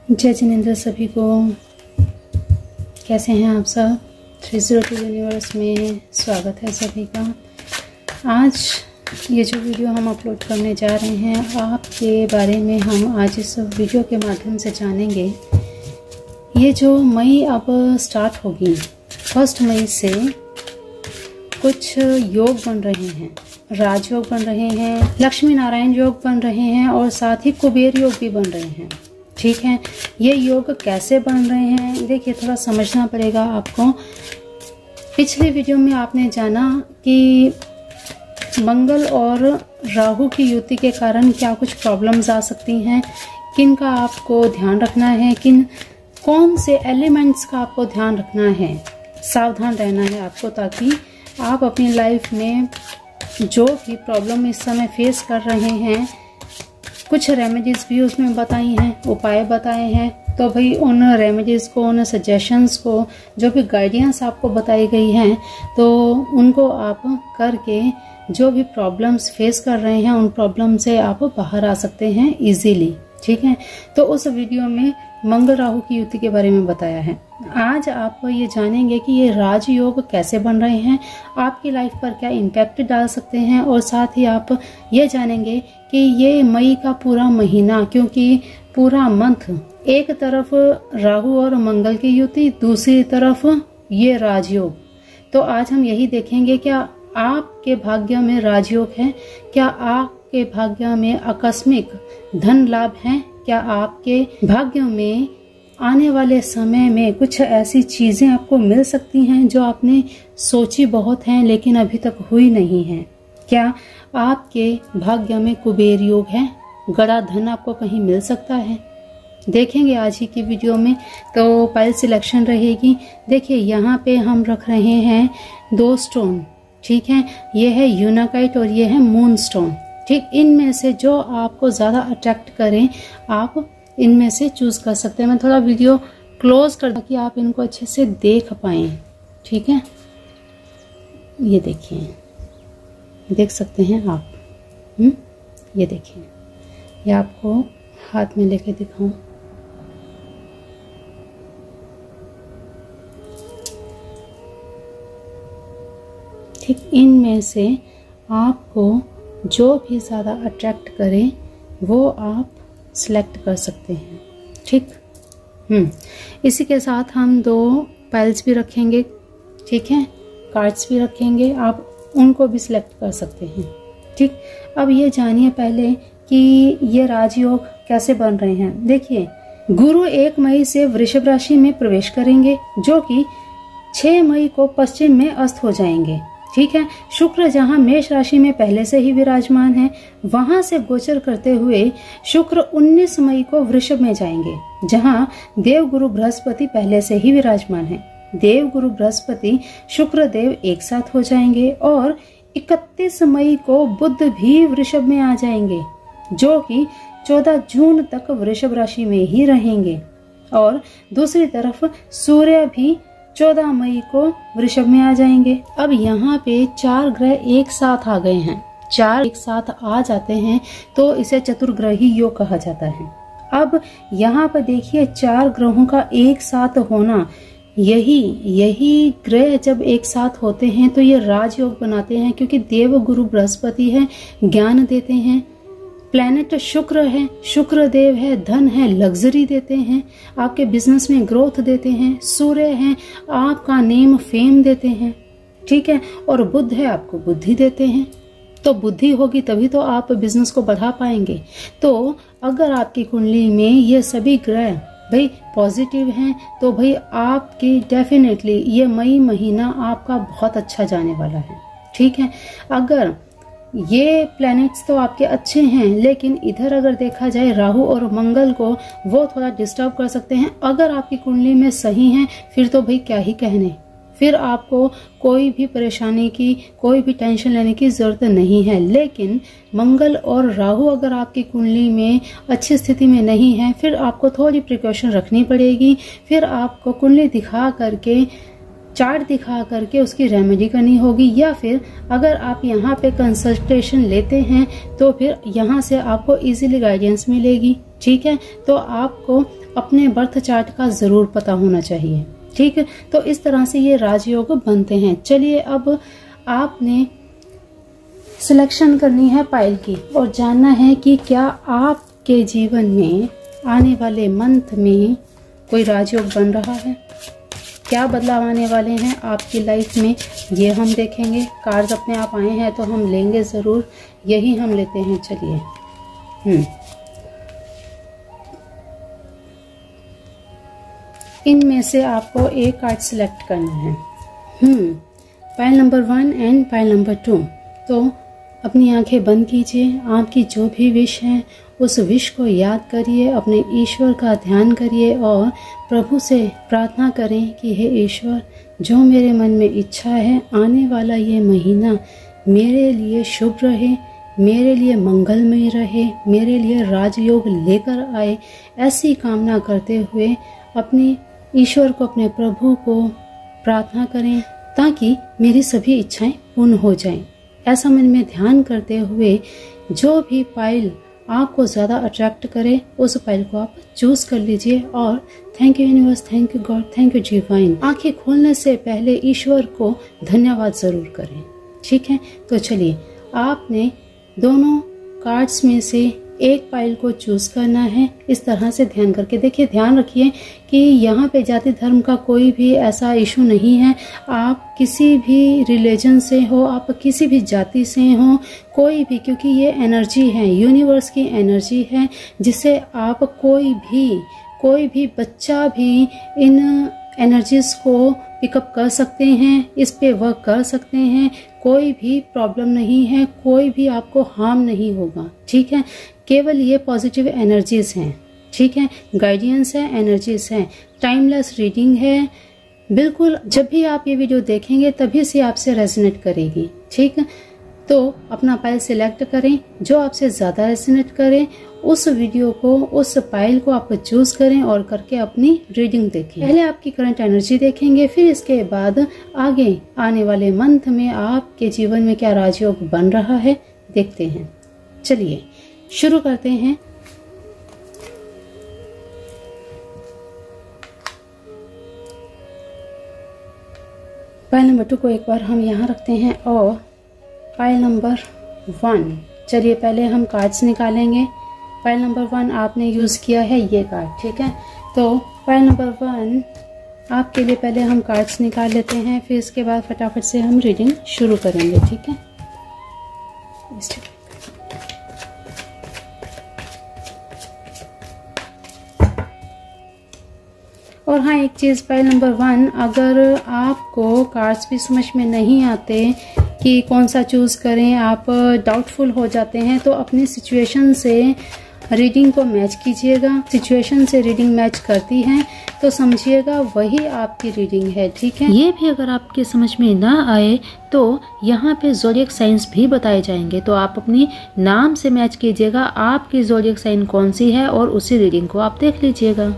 जय जिनेंद्र सभी को। कैसे हैं आप सब? 302 यूनिवर्स में स्वागत है सभी का। आज ये जो वीडियो हम अपलोड करने जा रहे हैं आपके बारे में हम आज इस वीडियो के माध्यम से जानेंगे। ये जो मई अब स्टार्ट होगी 1 मई से कुछ योग बन रहे हैं, राजयोग बन रहे हैं, लक्ष्मी नारायण योग बन रहे हैं और साथ ही कुबेर योग भी बन रहे हैं। ठीक है, ये योग कैसे बन रहे हैं देखिए, थोड़ा समझना पड़ेगा आपको। पिछले वीडियो में आपने जाना कि मंगल और राहु की युति के कारण क्या कुछ प्रॉब्लम्स आ सकती हैं, किन का आपको ध्यान रखना है, कौन से एलिमेंट्स का आपको ध्यान रखना है, सावधान रहना है आपको, ताकि आप अपनी लाइफ में जो भी प्रॉब्लम इस समय फेस कर रहे हैं, कुछ रेमेडीज भी उसमें बताई हैं, उपाय बताए हैं। तो भाई उन रेमेडीज को, उन सजेशंस को, जो भी गाइडेंस आपको बताई गई हैं, तो उनको आप करके जो भी प्रॉब्लम्स फेस कर रहे हैं उन प्रॉब्लम से आप बाहर आ सकते हैं इजीली। ठीक है, तो उस वीडियो में मंगल राहु की युति के बारे में बताया है। आज आप ये जानेंगे कि ये राजयोग कैसे बन रहे हैं, आपकी लाइफ पर क्या इम्पैक्ट डाल सकते हैं, और साथ ही आप ये जानेंगे कि ये मई का पूरा महीना, क्योंकि पूरा मंथ एक तरफ राहु और मंगल की युति, दूसरी तरफ ये राजयोग। तो आज हम यही देखेंगे, क्या आपके भाग्य में राजयोग है, क्या आपके भाग्य में आकस्मिक धन लाभ है, क्या आपके भाग्य में आने वाले समय में कुछ ऐसी चीजें आपको मिल सकती हैं जो आपने सोची बहुत हैं लेकिन अभी तक हुई नहीं है। क्या आपके भाग्य में कुबेर योग है, गड़ा धन आपको कहीं मिल सकता है, देखेंगे आज ही की वीडियो में। तो पाइल सिलेक्शन रहेगी। देखिए यहाँ पे हम रख रहे हैं 2 स्टोन। ठीक है, ये है यूनाकाइट और ये है मून स्टोन। ठीक, इनमें से जो आपको ज्यादा अट्रैक्ट करें आप इनमें से चूज कर सकते हैं। मैं थोड़ा वीडियो क्लोज कर ताकि आप इनको अच्छे से देख पाएं। ठीक है, ये देखिए, देख सकते हैं आप। ये देखिए, ये आपको हाथ में लेके दिखाऊं। ठीक, इनमें से आपको जो भी ज्यादा अट्रैक्ट करे वो आप सिलेक्ट कर सकते हैं। ठीक, इसी के साथ हम 2 पाइल्स भी रखेंगे। ठीक है, कार्ड्स भी रखेंगे, आप उनको भी सिलेक्ट कर सकते हैं। ठीक, अब ये जानिए पहले कि ये राजयोग कैसे बन रहे हैं। देखिए, गुरु 1 मई से वृषभ राशि में प्रवेश करेंगे, जो कि 6 मई को पश्चिम में अस्त हो जाएंगे। ठीक है, शुक्र जहां मेष राशि में पहले से ही विराजमान है, वहां से गोचर करते हुए शुक्र 19 मई को वृषभ में जाएंगे, जहां देवगुरु बृहस्पति पहले से ही विराजमान है। देवगुरु बृहस्पति शुक्र देव एक साथ हो जाएंगे और 31 मई को बुध भी वृषभ में आ जाएंगे, जो कि 14 जून तक वृषभ राशि में ही रहेंगे। और दूसरी तरफ सूर्य भी 14 मई को वृषभ में आ जाएंगे। अब यहाँ पे 4 ग्रह एक साथ आ गए हैं। 4 एक साथ आ जाते हैं तो इसे चतुर्ग्रही योग कहा जाता है। अब यहाँ पर देखिए, 4 ग्रहों का एक साथ होना, यही ग्रह जब एक साथ होते हैं तो ये राजयोग बनाते हैं, क्योंकि देव गुरु बृहस्पति है, ज्ञान देते हैं। प्लैनेट शुक्र है, शुक्र देव है, धन है, लग्जरी देते हैं, आपके बिजनेस में ग्रोथ देते हैं। सूर्य है, आपका नेम फेम देते हैं। ठीक है, और बुध है, आपको बुद्धि देते हैं। तो बुद्धि होगी तभी तो आप बिजनेस को बढ़ा पाएंगे। तो अगर आपकी कुंडली में ये सभी ग्रह भाई पॉजिटिव हैं तो भाई आपकी डेफिनेटली ये मई महीना आपका बहुत अच्छा जाने वाला है। ठीक है, अगर ये प्लैनेट्स तो आपके अच्छे हैं, लेकिन इधर अगर देखा जाए राहु और मंगल को, वो थोड़ा डिस्टर्ब कर सकते हैं। अगर आपकी कुंडली में सही हैं फिर तो भाई क्या ही कहने, फिर आपको कोई भी परेशानी की, कोई भी टेंशन लेने की जरूरत नहीं है। लेकिन मंगल और राहु अगर आपकी कुंडली में अच्छी स्थिति में नहीं है, फिर आपको थोड़ी प्रिकॉशन रखनी पड़ेगी। फिर आपको कुंडली दिखा करके, चार्ट दिखा करके उसकी रेमेडी करनी होगी, या फिर अगर आप यहाँ पे कंसल्टेशन लेते हैं तो फिर यहाँ से आपको इजीली गाइडेंस मिलेगी। ठीक है, तो आपको अपने बर्थ चार्ट का जरूर पता होना चाहिए। ठीक है, तो इस तरह से ये राजयोग बनते हैं। चलिए अब आपने सिलेक्शन करनी है पाइल की और जानना है कि क्या आपके जीवन में आने वाले मंथ में कोई राजयोग बन रहा है, क्या बदलाव आने वाले हैं आपकी लाइफ में, ये हम देखेंगे। कार्ड्स अपने आप आए हैं तो हम लेंगे ज़रूर, यही हम लेते हैं। चलिए इनमें से आपको एक कार्ड सिलेक्ट करना है। Pile number 1 and pile number 2। तो अपनी आंखें बंद कीजिए, आपकी जो भी विश है उस विश को याद करिए, अपने ईश्वर का ध्यान करिए और प्रभु से प्रार्थना करें कि हे ईश्वर, जो मेरे मन में इच्छा है आने वाला ये महीना मेरे लिए शुभ रहे, मेरे लिए मंगलमय रहे, मेरे लिए राजयोग लेकर आए, ऐसी कामना करते हुए अपने ईश्वर को, अपने प्रभु को प्रार्थना करें ताकि मेरी सभी इच्छाएं पूर्ण हो जाएं। ऐसा मन में ध्यान करते हुए जो भी पाइल आपको ज़्यादा अट्रैक्ट करे उस पाइल को आप चूज कर लीजिए और thank you universe, thank you God, thank you divine. आंखें खोलने से पहले ईश्वर को धन्यवाद जरूर करें। ठीक है, तो चलिए आपने दोनों कार्ड्स में से एक पाइल को चूज करना है। इस तरह से ध्यान करके देखिए, ध्यान रखिए कि यहाँ पे जाति धर्म का कोई भी ऐसा इशू नहीं है। आप किसी भी रिलीजन से हो, आप किसी भी जाति से हो, कोई भी, क्योंकि ये एनर्जी है, यूनिवर्स की एनर्जी है, जिसे आप कोई भी बच्चा भी इन एनर्जीज को पिकअप कर सकते हैं, इस पे वर्क कर सकते हैं। कोई भी प्रॉब्लम नहीं है, कोई भी आपको हार्म नहीं होगा। ठीक है, केवल ये पॉजिटिव एनर्जीज हैं। ठीक है, गाइडेंस है, एनर्जीज है, टाइमलेस रीडिंग है। बिल्कुल जब भी आप ये वीडियो देखेंगे तभी से आपसे रेजोनेट करेगी। ठीक है, तो अपना पाइल सिलेक्ट करें, जो आपसे ज्यादा रेजोनेट करे उस वीडियो को, उस पाइल को आप चूज करें और करके अपनी रीडिंग देखें। पहले आपकी करंट एनर्जी देखेंगे, फिर इसके बाद आगे आने वाले मंथ में आपके जीवन में क्या राजयोग बन रहा है देखते हैं। चलिए शुरू करते हैं। पाइल नंबर 2 को एक बार हम यहाँ रखते हैं और पाइल नंबर 1। चलिए पहले हम कार्ड्स निकालेंगे। पाइल नंबर 1 आपने यूज किया है ये कार्ड। ठीक है, तो पाइल नंबर 1 आपके लिए पहले हम कार्ड्स निकाल लेते हैं, फिर इसके बाद फटाफट से हम रीडिंग शुरू करेंगे। ठीक है, और हाँ एक चीज़, पाइल नंबर 1, अगर आपको कार्ड्स भी समझ में नहीं आते कि कौन सा चूज करें, आप डाउटफुल हो जाते हैं, तो अपनी सिचुएशन से रीडिंग को मैच कीजिएगा। सिचुएशन से रीडिंग मैच करती है तो समझिएगा वही आपकी रीडिंग है। ठीक है, ये भी अगर आपके समझ में ना आए तो यहाँ पे ज़ोडिएक साइंस भी बताए जाएंगे, तो आप अपनी नाम से मैच कीजिएगा आपकी ज़ोडिएक साइन कौन सी है और उसी रीडिंग को आप देख लीजिएगा।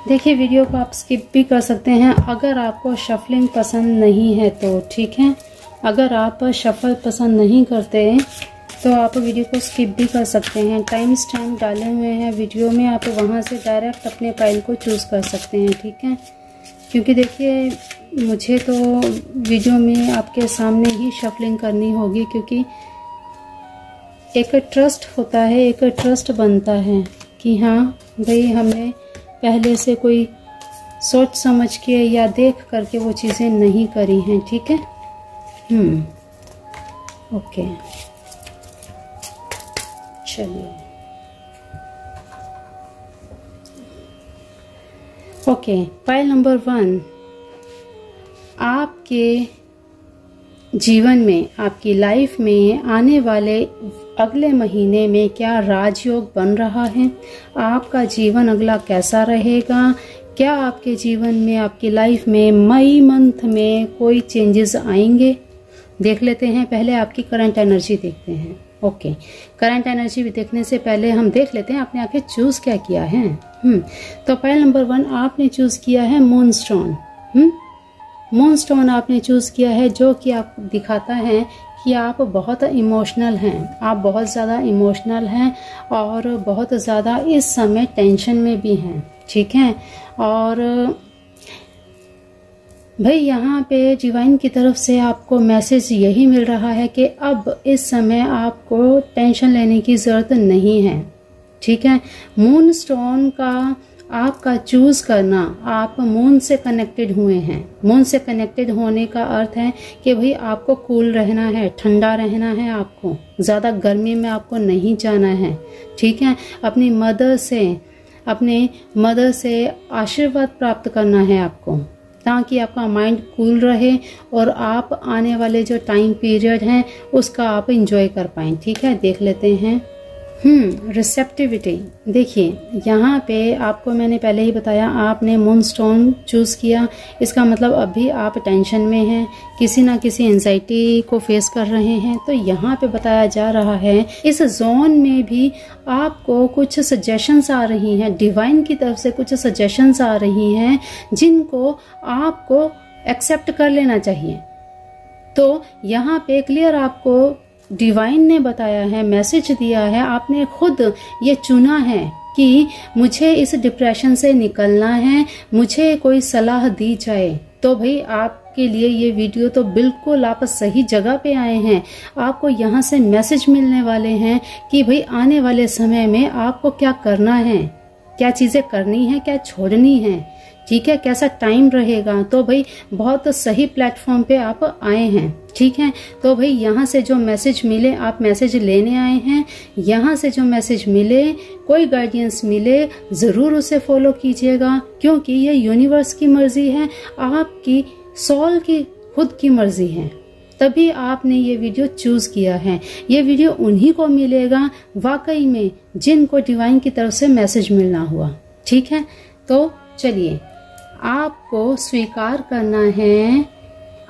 देखिए वीडियो को आप स्किप भी कर सकते हैं अगर आपको शफलिंग पसंद नहीं है तो, ठीक है। अगर आप शफल पसंद नहीं करते तो आप वीडियो को स्किप भी कर सकते हैं। टाइम स्टैम्प डाले हुए हैं वीडियो में, आप वहां से डायरेक्ट अपने फाइल को चूज़ कर सकते हैं, ठीक है। क्योंकि देखिए मुझे तो वीडियो में आपके सामने ही शफलिंग करनी होगी, क्योंकि एक ट्रस्ट होता है, एक ट्रस्ट बनता है कि हाँ भाई हमने पहले से कोई सोच समझ के या देख करके वो चीज़ें नहीं करी हैं, ठीक है। ओके चलिए। ओके, फाइल नंबर 1, आपके जीवन में, आपकी लाइफ में आने वाले अगले महीने में क्या राजयोग बन रहा है, आपका जीवन अगला कैसा रहेगा, क्या आपके जीवन में, आपकी लाइफ में मई मंथ में कोई चेंजेस आएंगे, देख लेते हैं। पहले आपकी करंट एनर्जी देखते हैं। ओके, करंट एनर्जी भी देखने से पहले हम देख लेते हैं आपने आखिर चूज क्या किया है। तो फाइल नंबर 1 आपने चूज किया है मून स्टोन। मून स्टोन आपने चूज किया है, जो कि आपको दिखाता है कि आप बहुत इमोशनल हैं, आप बहुत ज़्यादा इमोशनल हैं और बहुत ज़्यादा इस समय टेंशन में भी हैं, ठीक है। और भाई यहाँ पे डिवाइन की तरफ से आपको मैसेज यही मिल रहा है कि अब इस समय आपको टेंशन लेने की ज़रूरत नहीं है, ठीक है। मून स्टोन का आपका चूज करना, आप मून से कनेक्टेड हुए हैं। मून से कनेक्टेड होने का अर्थ है कि भाई आपको कूल रहना है, ठंडा रहना है, आपको ज़्यादा गर्मी में आपको नहीं जाना है, ठीक है। अपनी मदर से आशीर्वाद प्राप्त करना है आपको, ताकि आपका माइंड कूल रहे और आप आने वाले जो टाइम पीरियड हैं उसका आप इंजॉय कर पाएं, ठीक है। देख लेते हैं। रिसेप्टिविटी। देखिए यहाँ पे आपको मैंने पहले ही बताया, आपने मून स्टोन चूज किया, इसका मतलब अभी आप टेंशन में हैं, किसी ना किसी एंजाइटी को फेस कर रहे हैं। तो यहाँ पे बताया जा रहा है इस जोन में भी आपको कुछ सजेशंस आ रही हैं, डिवाइन की तरफ से कुछ सजेशंस आ रही हैं जिनको आपको एक्सेप्ट कर लेना चाहिए। तो यहाँ पे क्लियर आपको डिवाइन ने बताया है, मैसेज दिया है, आपने खुद ये चुना है कि मुझे इस डिप्रेशन से निकलना है, मुझे कोई सलाह दी जाए। तो भाई आपके लिए ये वीडियो तो बिल्कुल आप सही जगह पे आए हैं। आपको यहाँ से मैसेज मिलने वाले हैं कि भाई आने वाले समय में आपको क्या करना है, क्या चीजें करनी है, क्या छोड़नी है, ठीक है, कैसा टाइम रहेगा। तो भाई बहुत सही प्लेटफॉर्म पे आप आए हैं, ठीक है। तो भाई यहाँ से जो मैसेज मिले, आप मैसेज लेने आए हैं, यहाँ से जो मैसेज मिले, कोई गाइडेंस मिले, जरूर उसे फॉलो कीजिएगा, क्योंकि ये यूनिवर्स की मर्जी है, आपकी सोल की खुद की मर्जी है। तभी आपने ये वीडियो चूज किया है। ये वीडियो उन्हीं को मिलेगा वाकई में जिनको डिवाइन की तरफ से मैसेज मिलना हुआ, ठीक है। तो चलिए, आपको स्वीकार करना है,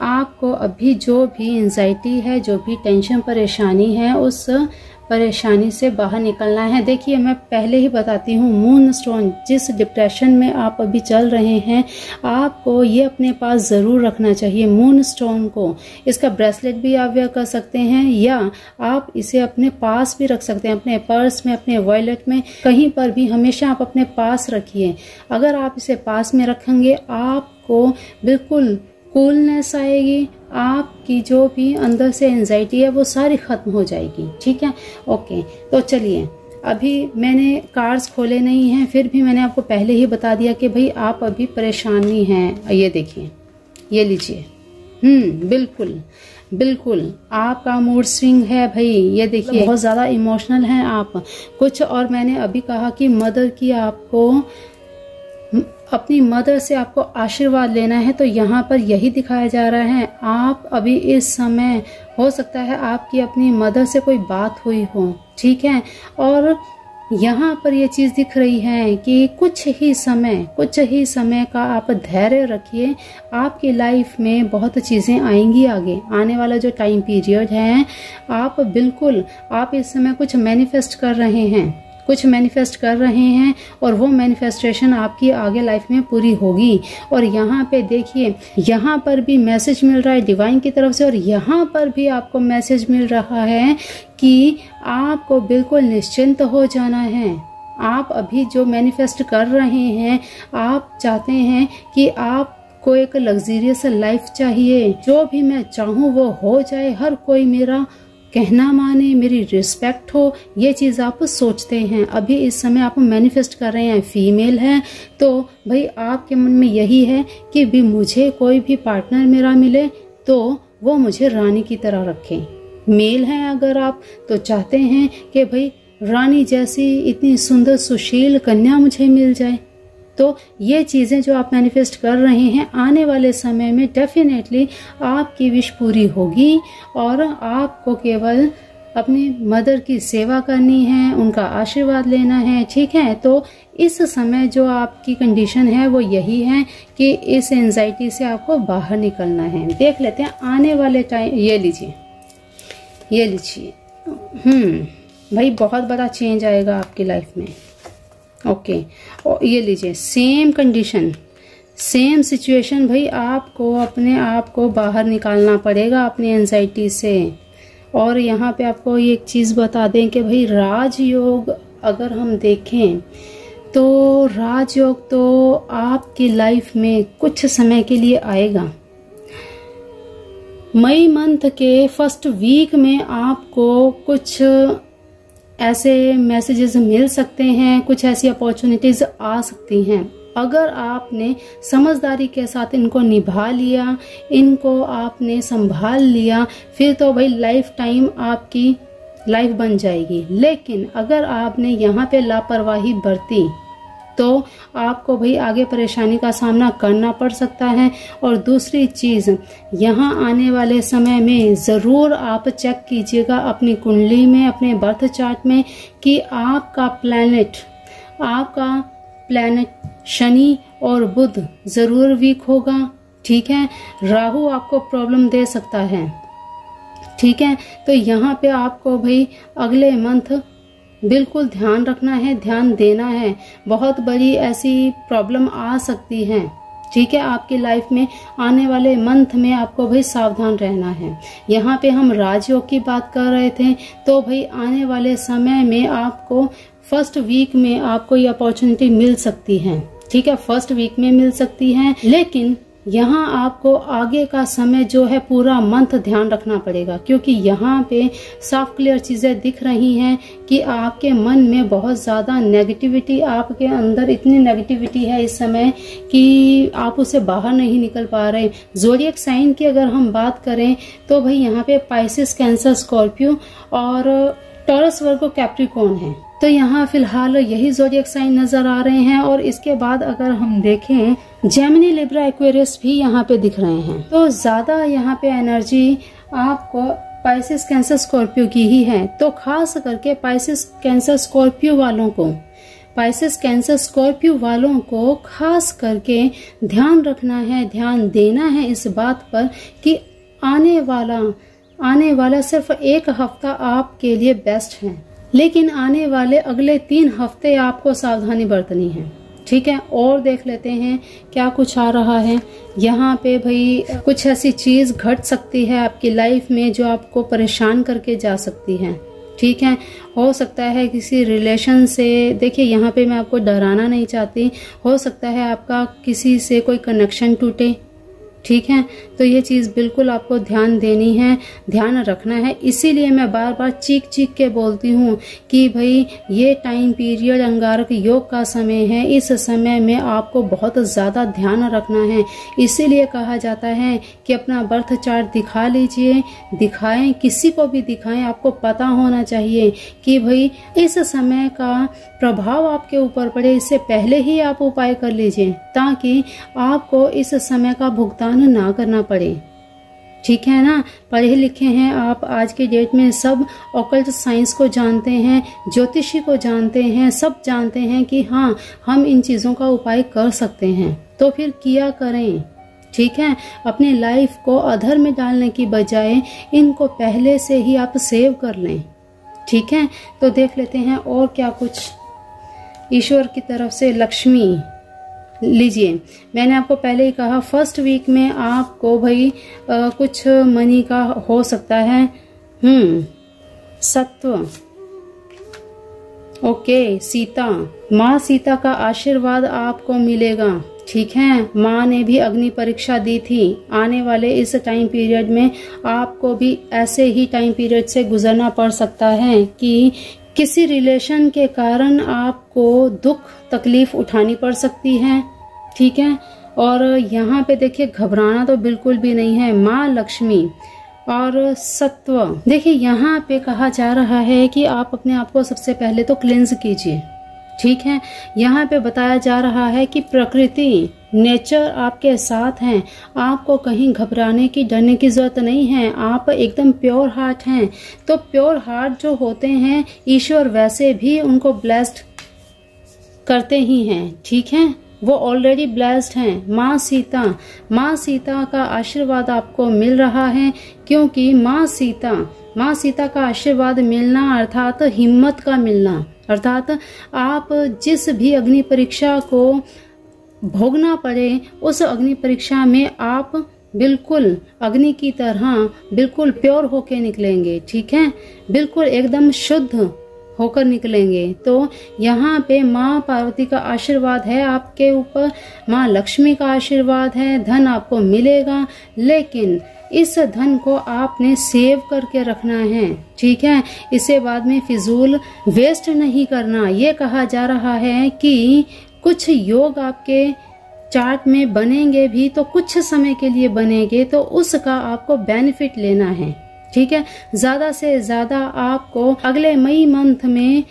आपको अभी जो भी एंजाइटी है, जो भी टेंशन परेशानी है, उस परेशानी से बाहर निकलना है। देखिए मैं पहले ही बताती हूँ, मून स्टोन, जिस डिप्रेशन में आप अभी चल रहे हैं, आपको ये अपने पास ज़रूर रखना चाहिए मून स्टोन को। इसका ब्रेसलेट भी आप वेयर कर सकते हैं, या आप इसे अपने पास भी रख सकते हैं, अपने पर्स में, अपने वॉलेट में, कहीं पर भी हमेशा आप अपने पास रखिए। अगर आप इसे पास में रखेंगे, आपको बिल्कुल कूलनेस आएगी, आपकी जो भी अंदर से एंजाइटी है वो सारी खत्म हो जाएगी, ठीक है। ओके, तो चलिए, अभी मैंने कार्ड्स खोले नहीं हैं, फिर भी मैंने आपको पहले ही बता दिया कि भाई आप अभी परेशानी हैं। ये देखिए, ये लीजिए, बिल्कुल बिल्कुल आपका मूड स्विंग है भाई। ये देखिए बहुत ज्यादा इमोशनल हैं आप कुछ। और मैंने अभी कहा कि मदर की, आपको अपनी मदर से आपको आशीर्वाद लेना है, तो यहाँ पर यही दिखाया जा रहा है। आप अभी इस समय, हो सकता है आपकी अपनी मदर से कोई बात हुई हो, ठीक है, और यहाँ पर ये चीज दिख रही है कि कुछ ही समय का आप धैर्य रखिए। आपकी लाइफ में बहुत चीजें आएंगी आगे, आने वाला जो टाइम पीरियड है, आप बिल्कुल, आप इस समय कुछ मैनिफेस्ट कर रहे हैं, कुछ मैनिफेस्ट कर रहे हैं और वो मैनिफेस्टेशन आपकी आगे लाइफ में पूरी होगी। और यहाँ पे देखिए, यहाँ पर भी मैसेज मिल रहा है डिवाइन की तरफ से, और यहाँ पर भी आपको मैसेज मिल रहा है कि आपको बिल्कुल निश्चिंत हो जाना है। आप अभी जो मैनिफेस्ट कर रहे हैं, आप चाहते हैं कि आपको एक लग्जरियस लाइफ चाहिए, जो भी मैं चाहूँ वो हो जाए, हर कोई मेरा कहना माने, मेरी रिस्पेक्ट हो, ये चीज़ आप सोचते हैं। अभी इस समय आप मैनिफेस्ट कर रहे हैं, फीमेल है तो भाई आपके मन में यही है कि भी मुझे कोई भी पार्टनर मेरा मिले तो वो मुझे रानी की तरह रखे। मेल हैं अगर आप तो चाहते हैं कि भाई रानी जैसी इतनी सुंदर सुशील कन्या मुझे मिल जाए। तो ये चीज़ें जो आप मैनिफेस्ट कर रहे हैं, आने वाले समय में डेफिनेटली आपकी विश पूरी होगी और आपको केवल अपनी मदर की सेवा करनी है, उनका आशीर्वाद लेना है। ठीक है, तो इस समय जो आपकी कंडीशन है वो यही है कि इस एंजाइटी से आपको बाहर निकलना है। देख लेते हैं आने वाले टाइम। ये लीजिए, ये लीजिए। भाई बहुत बड़ा चेंज आएगा आपकी लाइफ में। ओके, और ये लीजिए, सेम कंडीशन, सेम सिचुएशन। भाई आपको अपने आप को बाहर निकालना पड़ेगा अपनी एंजाइटी से। और यहाँ पे आपको एक चीज़ बता दें कि भाई राजयोग अगर हम देखें तो राजयोग तो आपकी लाइफ में कुछ समय के लिए आएगा। मई मंथ के फर्स्ट वीक में आपको कुछ ऐसे मैसेजेस मिल सकते हैं, कुछ ऐसी अपॉर्चुनिटीज आ सकती हैं। अगर आपने समझदारी के साथ इनको निभा लिया, इनको आपने संभाल लिया, फिर तो भाई लाइफ टाइम आपकी लाइफ बन जाएगी। लेकिन अगर आपने यहाँ पे लापरवाही बरती तो आपको भाई आगे परेशानी का सामना करना पड़ सकता है। और दूसरी चीज़, यहाँ आने वाले समय में ज़रूर आप चेक कीजिएगा अपनी कुंडली में, अपने बर्थ चार्ट में कि आपका प्लैनेट शनि और बुध ज़रूर वीक होगा। ठीक है, राहु आपको प्रॉब्लम दे सकता है। ठीक है, तो यहाँ पे आपको भाई अगले मंथ बिल्कुल ध्यान रखना है, ध्यान देना है। बहुत बड़ी ऐसी प्रॉब्लम आ सकती है। ठीक है, आपकी लाइफ में आने वाले मंथ में आपको भाई सावधान रहना है। यहाँ पे हम राजयोग की बात कर रहे थे, तो भाई आने वाले समय में आपको फर्स्ट वीक में आपको ये अपॉर्चुनिटी मिल सकती है। ठीक है, फर्स्ट वीक में मिल सकती है, लेकिन यहाँ आपको आगे का समय जो है पूरा मंथ ध्यान रखना पड़ेगा, क्योंकि यहाँ पे साफ क्लियर चीजें दिख रही हैं कि आपके मन में बहुत ज्यादा नेगेटिविटी, आपके अंदर इतनी नेगेटिविटी है इस समय कि आप उससे बाहर नहीं निकल पा रहे। ज़ोडिएक साइन की अगर हम बात करें तो भाई यहाँ पे पाइसेस, कैंसर, स्कॉर्पियो और टॉरस, वर्गो, कैप्रिकॉर्न है। तो यहाँ फिलहाल यही ज़ोडिएक साइन नजर आ रहे हैं। और इसके बाद अगर हम देखें, जेमिनी, लिब्रा, एक्वेरियस भी यहाँ पे दिख रहे हैं। तो ज्यादा यहाँ पे एनर्जी आपको पाइसेस, कैंसर, स्कॉर्पियो की ही है। तो खास करके पाइसेस, कैंसर, स्कॉर्पियो वालों को खास करके ध्यान रखना है, ध्यान देना है इस बात पर कि आने वाला सिर्फ एक हफ्ता आपके लिए बेस्ट है, लेकिन आने वाले अगले 3 हफ्ते आपको सावधानी बरतनी है। ठीक है, और देख लेते हैं क्या कुछ आ रहा है। यहाँ पे भाई कुछ ऐसी चीज घट सकती है आपकी लाइफ में जो आपको परेशान करके जा सकती है। ठीक है, हो सकता है किसी रिलेशन से, देखिए यहाँ पे मैं आपको डराना नहीं चाहती, हो सकता है आपका किसी से कोई कनेक्शन टूटे। ठीक है, तो ये चीज बिल्कुल आपको ध्यान देनी है, ध्यान रखना है। इसीलिए मैं बार बार चीख के बोलती हूँ कि भाई ये टाइम पीरियड अंगारक योग का समय है, इस समय में आपको बहुत ज्यादा ध्यान रखना है। इसीलिए कहा जाता है कि अपना बर्थ चार्ट दिखा लीजिए, दिखाएं, किसी को भी दिखाएं, आपको पता होना चाहिए कि भाई इस समय का प्रभाव आपके ऊपर पड़े। इससे पहले ही आप उपाय कर लीजिए ताकि आपको इस समय का भुगतान ना करना पड़े। ठीक है ना, पढ़े लिखे हैं आप, आज के डेट में सब ऑकल्ट साइंस को जानते हैं, ज्योतिषी को जानते हैं, सब जानते हैं कि हाँ हम इन चीजों का उपाय कर सकते हैं, तो फिर किया करें। ठीक है, अपनी लाइफ को अधर में डालने की बजाय इनको पहले से ही आप सेव कर लें। ठीक है, तो देख लेते हैं और क्या कुछ ईश्वर की तरफ से। लक्ष्मी लीजिए, मैंने आपको पहले ही कहा फर्स्ट वीक में आपको भाई कुछ मनी का हो सकता है। सत्व, ओके, सीता, माँ सीता का आशीर्वाद आपको मिलेगा। ठीक है, माँ ने भी अग्नि परीक्षा दी थी। आने वाले इस टाइम पीरियड में आपको भी ऐसे ही टाइम पीरियड से गुजरना पड़ सकता है कि किसी रिलेशन के कारण आपको दुख तकलीफ उठानी पड़ सकती है। ठीक है, और यहाँ पे देखिए घबराना तो बिल्कुल भी नहीं है। माँ लक्ष्मी और सत्व, देखिए यहाँ पे कहा जा रहा है कि आप अपने आप को सबसे पहले तो क्लींस कीजिए। ठीक है, यहाँ पे बताया जा रहा है कि प्रकृति नेचर आपके साथ हैं, आपको कहीं घबराने की डरने की जरूरत नहीं है। आप एकदम प्योर हार्ट हैं। तो प्योर हार्ट जो होते हैं ईश्वर वैसे भी उनको ब्लेस्ड करते ही हैं। ठीक है, वो ऑलरेडी ब्लेस्ड हैं। माँ सीता का आशीर्वाद आपको मिल रहा है, क्योंकि माँ सीता का आशीर्वाद मिलना अर्थात हिम्मत का मिलना, अर्थात आप जिस भी अग्नि परीक्षा को भोगना पड़े उस अग्नि परीक्षा में आप बिल्कुल अग्नि की तरह बिल्कुल प्योर होके निकलेंगे। ठीक है, बिल्कुल एकदम शुद्ध होकर निकलेंगे। तो यहाँ पे माँ पार्वती का आशीर्वाद है आपके ऊपर, माँ लक्ष्मी का आशीर्वाद है, धन आपको मिलेगा, लेकिन इस धन को आपने सेव करके रखना है। ठीक है, इसे बाद में फिजूल वेस्ट नहीं करना। ये कहा जा रहा है कि कुछ योग आपके चार्ट में बनेंगे भी तो कुछ समय के लिए बनेंगे, तो उसका आपको बेनिफिट लेना है। ठीक है, ज्यादा से ज्यादा आपको अगले मई मंथ में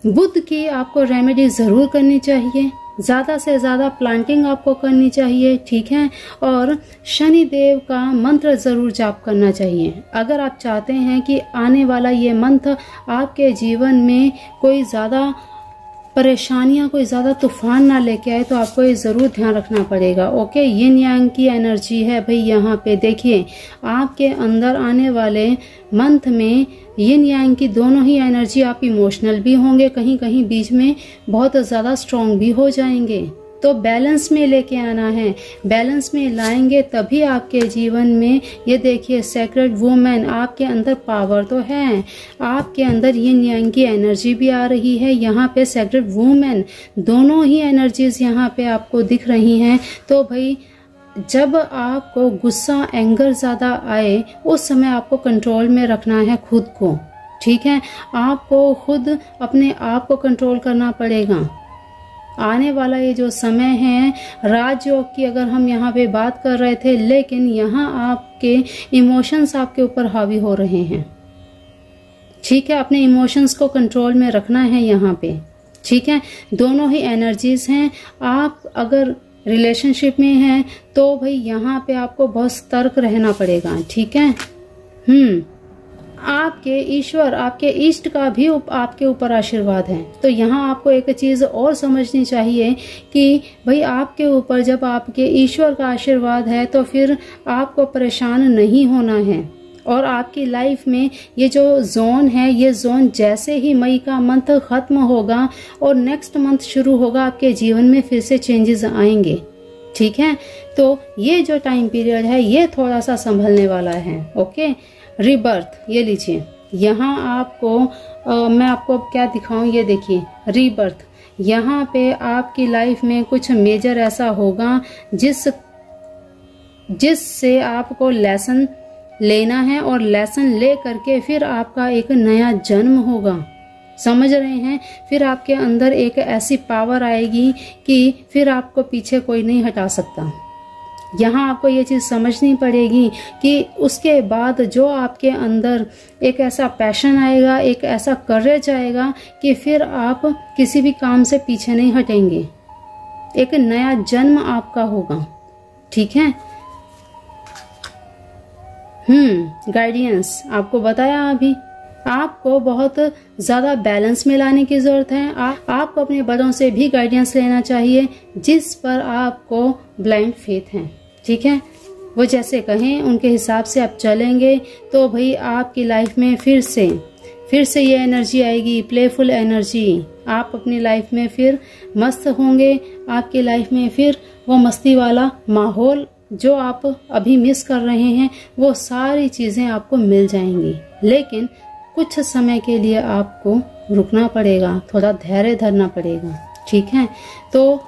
बुध की आपको रेमेडी जरूर करनी चाहिए। ज्यादा से ज्यादा प्लांटिंग आपको करनी चाहिए। ठीक है, और शनि देव का मंत्र जरूर जाप करना चाहिए। अगर आप चाहते हैं कि आने वाला ये मंथ आपके जीवन में कोई ज्यादा परेशानियां, कोई ज्यादा तूफान ना लेके आए, तो आपको ये जरूर ध्यान रखना पड़ेगा। ओके, यिन यांग की एनर्जी है भाई। यहाँ पे देखिए आपके अंदर आने वाले मंथ में यिन यांग की दोनों ही एनर्जी, आप इमोशनल भी होंगे, कहीं कहीं बीच में बहुत ज्यादा स्ट्रांग भी हो जाएंगे। तो बैलेंस में लेके आना है, बैलेंस में लाएंगे तभी आपके जीवन में ये देखिए सेक्रेड वुमेन, आपके अंदर पावर तो है, आपके अंदर यिन यांग की एनर्जी भी आ रही है। यहाँ पे सेक्रेड वुमेन दोनों ही एनर्जीज यहाँ पे आपको दिख रही हैं। तो भाई जब आपको गुस्सा एंगर ज्यादा आए उस समय आपको कंट्रोल में रखना है खुद को। ठीक है, आपको खुद अपने आप को कंट्रोल करना पड़ेगा। आने वाला ये जो समय है राजयोग की अगर हम यहाँ पे बात कर रहे थे, लेकिन यहाँ आपके इमोशंस आपके ऊपर हावी हो रहे हैं। ठीक है, अपने इमोशंस को कंट्रोल में रखना है यहाँ पे। ठीक है, दोनों ही एनर्जीज हैं। आप अगर रिलेशनशिप में हैं तो भाई यहाँ पे आपको बहुत सतर्क रहना पड़ेगा। ठीक है, आपके ईश्वर, आपके इष्ट का भी आपके ऊपर आशीर्वाद है। तो यहाँ आपको एक चीज और समझनी चाहिए कि भाई आपके ऊपर जब आपके ईश्वर का आशीर्वाद है तो फिर आपको परेशान नहीं होना है। और आपकी लाइफ में ये जो जोन है, ये जोन जैसे ही मई का मंथ खत्म होगा और नेक्स्ट मंथ शुरू होगा, आपके जीवन में फिर से चेंजेस आएंगे। ठीक है, तो ये जो टाइम पीरियड है ये थोड़ा सा संभलने वाला है। ओके, रीबर्थ, ये लीजिए, यहाँ आपको मैं आपको अब क्या दिखाऊं, ये देखिए रीबर्थ। यहाँ पे आपकी लाइफ में कुछ मेजर ऐसा होगा जिससे आपको लेसन लेना है और लेसन ले करके फिर आपका एक नया जन्म होगा। समझ रहे हैं? फिर आपके अंदर एक ऐसी पावर आएगी कि फिर आपको पीछे कोई नहीं हटा सकता। यहाँ आपको ये चीज समझनी पड़ेगी कि उसके बाद जो आपके अंदर एक ऐसा पैशन आएगा, एक ऐसा करेज आएगा कि फिर आप किसी भी काम से पीछे नहीं हटेंगे। एक नया जन्म आपका होगा। ठीक है, गाइडेंस आपको बताया अभी। आपको बहुत ज्यादा बैलेंस में लाने की जरूरत है। आपको अपने बड़ों से भी गाइडेंस लेना चाहिए जिस पर आपको ब्लाइंड फेथ है। ठीक है, वो जैसे कहें उनके हिसाब से आप चलेंगे तो भाई आपकी लाइफ में फिर फिर से ये एनर्जी आएगी, प्लेफुल एनर्जी। आप अपनी लाइफ में फिर मस्त होंगे, आपकी लाइफ में फिर वो मस्ती वाला माहौल जो आप अभी मिस कर रहे हैं वो सारी चीजें आपको मिल जाएंगी। लेकिन कुछ समय के लिए आपको रुकना पड़ेगा, थोड़ा धैर्य धरना पड़ेगा, ठीक है। तो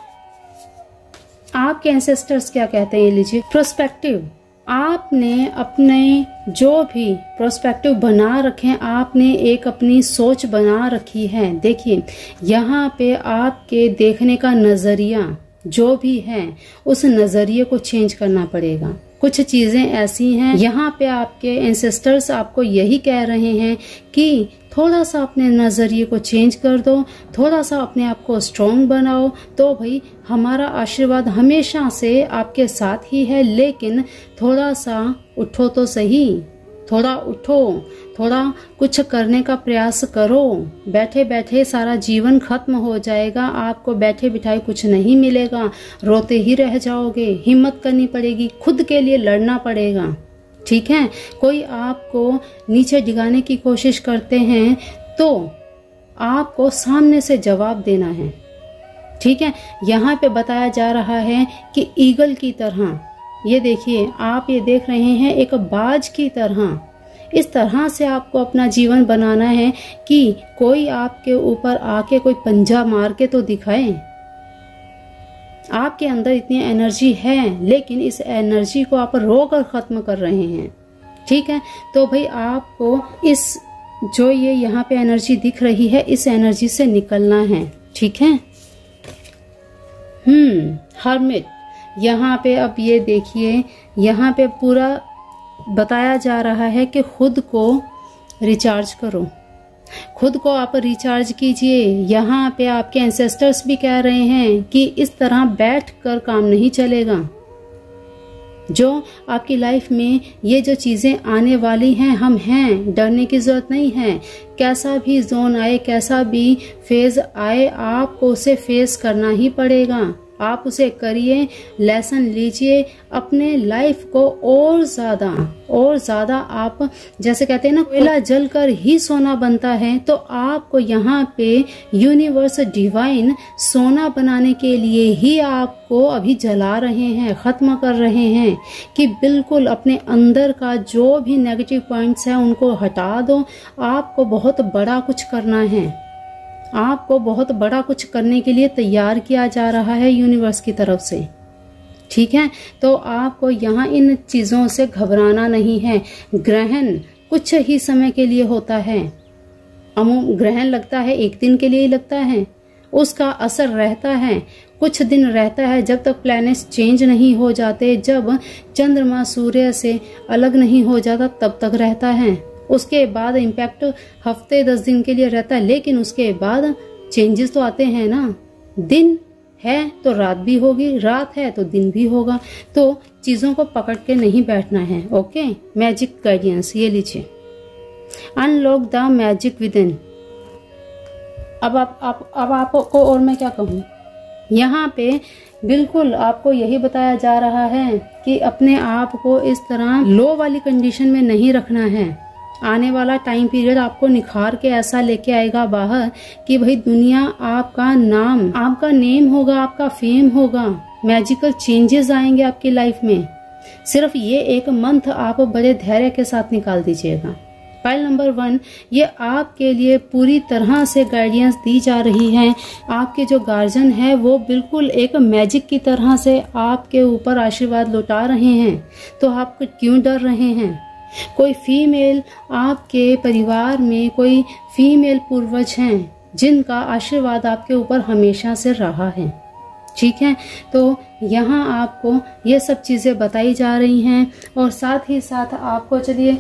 आपके एंसेस्टर्स क्या कहते हैं, ये लीजिए प्रोस्पेक्टिव। आपने अपने जो भी प्रोस्पेक्टिव बना रखे हैं, आपने एक अपनी सोच बना रखी है। देखिए यहाँ पे आपके देखने का नजरिया जो भी है उस नजरिए को चेंज करना पड़ेगा। कुछ चीजें ऐसी हैं यहाँ पे आपके एंसेस्टर्स आपको यही कह रहे हैं कि थोड़ा सा अपने नजरिए को चेंज कर दो, थोड़ा सा अपने आप को स्ट्रॉन्ग बनाओ, तो भाई हमारा आशीर्वाद हमेशा से आपके साथ ही है। लेकिन थोड़ा सा उठो तो सही, थोड़ा उठो, थोड़ा कुछ करने का प्रयास करो। बैठे बैठे सारा जीवन खत्म हो जाएगा, आपको बैठे बिठाए कुछ नहीं मिलेगा, रोते ही रह जाओगे। हिम्मत करनी पड़ेगी, खुद के लिए लड़ना पड़ेगा, ठीक है। कोई आपको नीचे डिगाने की कोशिश करते हैं तो आपको सामने से जवाब देना है, ठीक है। यहाँ पे बताया जा रहा है कि ईगल की तरह, ये देखिए आप ये देख रहे हैं एक बाज की तरह, इस तरह से आपको अपना जीवन बनाना है कि कोई आपके ऊपर आके कोई पंजा मार के तो दिखाए। आपके अंदर इतनी एनर्जी है, लेकिन इस एनर्जी को आप रोकर खत्म कर रहे हैं, ठीक है। तो भाई आपको इस जो ये यहाँ पे एनर्जी दिख रही है, इस एनर्जी से निकलना है, ठीक है। हर्मिट, यहाँ पे अब ये देखिए यहाँ पे पूरा बताया जा रहा है कि खुद को रिचार्ज करो, खुद को आप रिचार्ज कीजिए। यहाँ पे आपके एंसेस्टर्स भी कह रहे हैं कि इस तरह बैठकर काम नहीं चलेगा। जो आपकी लाइफ में ये जो चीजें आने वाली हैं, हम हैं, डरने की जरूरत नहीं है। कैसा भी जोन आए, कैसा भी फेज आए, आपको उसे फेस करना ही पड़ेगा। आप उसे करिए, लेसन लीजिए, अपने लाइफ को और ज्यादा आप जैसे कहते हैं ना, कोयला जलकर ही सोना बनता है, तो आपको यहाँ पे यूनिवर्स डिवाइन सोना बनाने के लिए ही आपको अभी जला रहे हैं, खत्म कर रहे हैं कि बिल्कुल अपने अंदर का जो भी नेगेटिव पॉइंट्स है उनको हटा दो। आपको बहुत बड़ा कुछ करना है, आपको बहुत बड़ा कुछ करने के लिए तैयार किया जा रहा है यूनिवर्स की तरफ से, ठीक है। तो आपको यहाँ इन चीजों से घबराना नहीं है। ग्रहण कुछ ही समय के लिए होता है, ग्रहण लगता है एक दिन के लिए ही लगता है, उसका असर रहता है कुछ दिन रहता है, जब तक प्लैनेट्स चेंज नहीं हो जाते, जब चंद्रमा सूर्य से अलग नहीं हो जाता तब तक रहता है। उसके बाद इम्पैक्ट हफ्ते 10 दिन के लिए रहता है, लेकिन उसके बाद चेंजेस तो आते हैं ना। दिन है तो रात भी होगी, रात है तो दिन भी होगा। तो चीजों को पकड़ के नहीं बैठना है, ओके। मैजिक गाइडेंस, ये लीजिए, unlock the magic with in. अब आपको और मैं क्या कहूँ, यहाँ पे बिल्कुल आपको यही बताया जा रहा है कि अपने आप को इस तरह लो वाली कंडीशन में नहीं रखना है। आने वाला टाइम पीरियड आपको निखार के ऐसा लेके आएगा बाहर कि भाई दुनिया आपका नाम, आपका नेम होगा, आपका फेम होगा, मैजिकल चेंजेस आएंगे आपकी लाइफ में। सिर्फ ये एक मंथ आप बड़े धैर्य के साथ निकाल दीजिएगा। फाइल नंबर 1, ये आपके लिए पूरी तरह से गाइडेंस दी जा रही है। आपके जो गार्जियन है वो बिल्कुल एक मैजिक की तरह से आपके ऊपर आशीर्वाद लौटा रहे हैं। तो आप क्यों डर रहे हैं? कोई फीमेल आपके परिवार में कोई फीमेल पूर्वज हैं जिनका आशीर्वाद आपके ऊपर हमेशा से रहा है, ठीक है। तो यहाँ आपको ये सब चीजें बताई जा रही हैं और साथ ही साथ आपको चलिए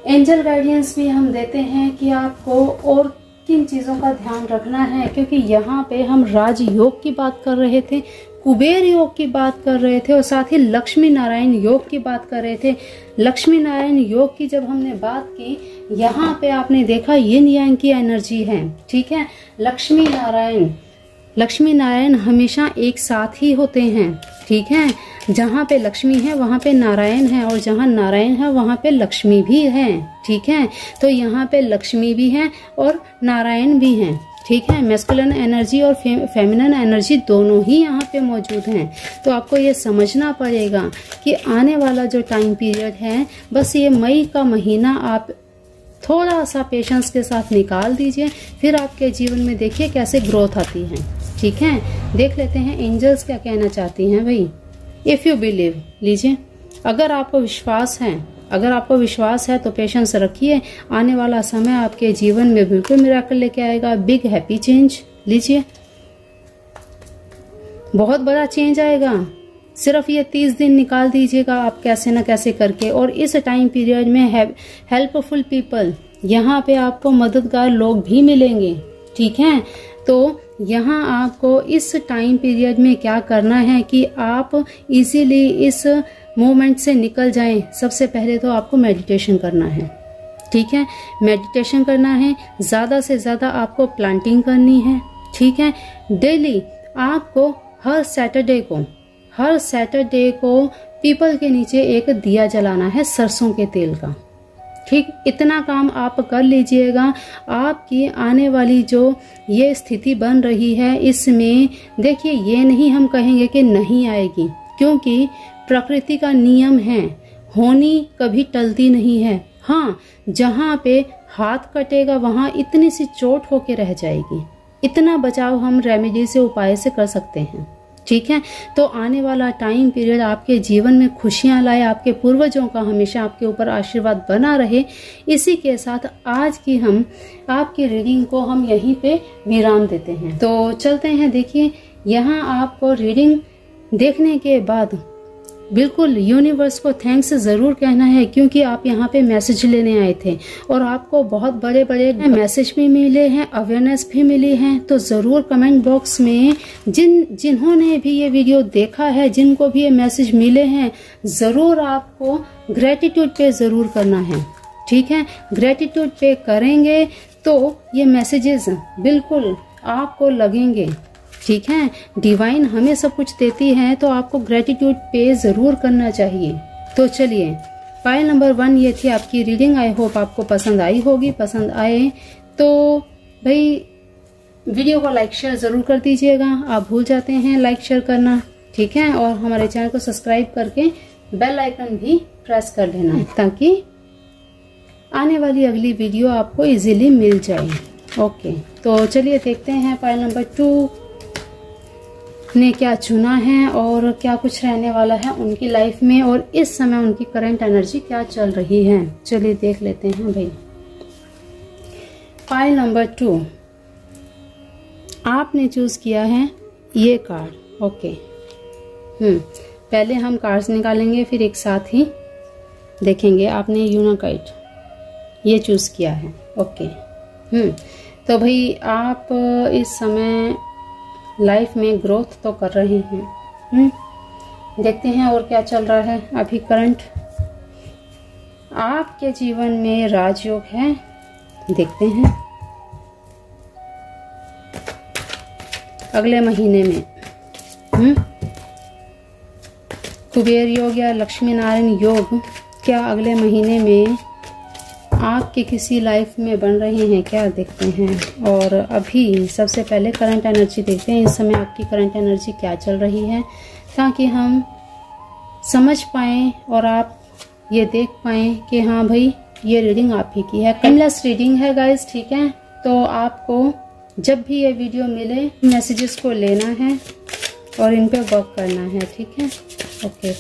एंजल गाइडेंस भी हम देते हैं कि आपको और किन चीजों का ध्यान रखना है, क्योंकि यहाँ पे हम राजयोग की बात कर रहे थे, कुबेर योग की बात कर रहे थे और साथ ही लक्ष्मी नारायण योग की बात कर रहे थे। लक्ष्मी नारायण योग की जब हमने बात की, यहाँ पे आपने देखा यिन यांग की एनर्जी है, ठीक है। लक्ष्मी नारायण हमेशा एक साथ ही होते हैं, ठीक है। जहाँ पे लक्ष्मी है वहाँ पे नारायण है और जहाँ नारायण है वहाँ पे लक्ष्मी भी है। ठीक है। तो यहाँ पे लक्ष्मी भी हैं और नारायण भी हैं, ठीक है। मैस्कुलिन एनर्जी और फेमिनिन एनर्जी दोनों ही यहाँ पे मौजूद हैं। तो आपको ये समझना पड़ेगा कि आने वाला जो टाइम पीरियड है, बस ये मई का महीना आप थोड़ा सा पेशेंस के साथ निकाल दीजिए, फिर आपके जीवन में देखिए कैसे ग्रोथ आती है, ठीक है। देख लेते हैं एंजल्स क्या कहना चाहती हैं भाई। इफ यू बिलीव, लीजिए, अगर आपको विश्वास है तो पेशेंस रखिए। आने वाला समय आपके जीवन में बिल्कुल मिरेकल लेके आएगा, बिग हैप्पी चेंज। लीजिए, बहुत बड़ा चेंज आएगा। सिर्फ ये 30 दिन निकाल दीजिएगा आप कैसे न कैसे करके, और इस टाइम पीरियड में हेल्पफुल पीपल, यहाँ पे आपको मददगार लोग भी मिलेंगे, ठीक है। तो यहाँ आपको इस टाइम पीरियड में क्या करना है कि आप इजीली इस मोमेंट से निकल जाएं। सबसे पहले तो आपको मेडिटेशन करना है, ठीक है। मेडिटेशन करना है, ज्यादा से ज्यादा आपको प्लांटिंग करनी है, ठीक है। डेली आपको हर सैटरडे को पीपल के नीचे एक दिया जलाना है सरसों के तेल का, ठीक। इतना काम आप कर लीजिएगा। आपकी आने वाली जो ये स्थिति बन रही है, इसमें देखिए, ये नहीं हम कहेंगे कि नहीं आएगी, क्योंकि प्रकृति का नियम है, होनी कभी टलती नहीं है। हाँ, जहाँ पे हाथ कटेगा वहां इतनी सी चोट होके रह जाएगी। इतना बचाव हम रेमेडी से, उपाय से कर सकते हैं, ठीक है। तो आने वाला टाइम पीरियड आपके जीवन में खुशियां लाए, आपके पूर्वजों का हमेशा आपके ऊपर आशीर्वाद बना रहे। इसी के साथ आज की हम आपकी रीडिंग को हम यहीं पे विराम देते हैं। तो चलते हैं। देखिए, यहाँ आपको रीडिंग देखने के बाद बिल्कुल यूनिवर्स को थैंक्स जरूर कहना है, क्योंकि आप यहाँ पे मैसेज लेने आए थे और आपको बहुत बड़े बड़े मैसेज भी मिले हैं, अवेयरनेस भी मिली है। तो जरूर कमेंट बॉक्स में जिन्होंने भी ये वीडियो देखा है, जिनको भी ये मैसेज मिले हैं, जरूर आपको ग्रेटिट्यूड पे जरूर करना है, ठीक है। ग्रेटिट्यूड पे करेंगे तो ये मैसेजेस बिल्कुल आपको लगेंगे, ठीक है। डिवाइन हमें सब कुछ देती है, तो आपको ग्रेटिट्यूड पे जरूर करना चाहिए। तो चलिए, पाइल नंबर 1 ये थी आपकी रीडिंग। आई होप आपको पसंद आई होगी। पसंद आए तो भाई वीडियो को लाइक शेयर जरूर कर दीजिएगा। आप भूल जाते हैं लाइक शेयर करना, ठीक है। और हमारे चैनल को सब्सक्राइब करके बेल आइकन भी प्रेस कर देना, ताकि आने वाली अगली वीडियो आपको इजीली मिल जाए। ओके, तो चलिए देखते हैं पाइल नंबर 2 ने क्या चुना है और क्या कुछ रहने वाला है उनकी लाइफ में, और इस समय उनकी करंट एनर्जी क्या चल रही है। चलिए देख लेते हैं भाई। पाइल नंबर 2 आपने चूज किया है ये कार्ड। ओके, पहले हम कार्ड्स निकालेंगे, फिर एक साथ ही देखेंगे। आपने यूनाकाइट ये चूज किया है। ओके, तो भाई आप इस समय लाइफ में ग्रोथ तो कर रहे हैं। देखते हैं और क्या चल रहा है अभी करंट आपके जीवन में। राजयोग है, देखते हैं अगले महीने में। कुबेर योग या लक्ष्मी नारायण योग क्या अगले महीने में आपके किसी लाइफ में बन रहे हैं क्या, देखते हैं। और अभी सबसे पहले करंट एनर्जी देखते हैं। इस समय आपकी करंट एनर्जी क्या चल रही है, ताकि हम समझ पाएं और आप ये देख पाएं कि हाँ भाई ये रीडिंग आप ही की है। टाइमलेस रीडिंग है गाइस, ठीक है। तो आपको जब भी ये वीडियो मिले मैसेजेस को लेना है और इन पे वर्क करना है, ठीक है। ओके,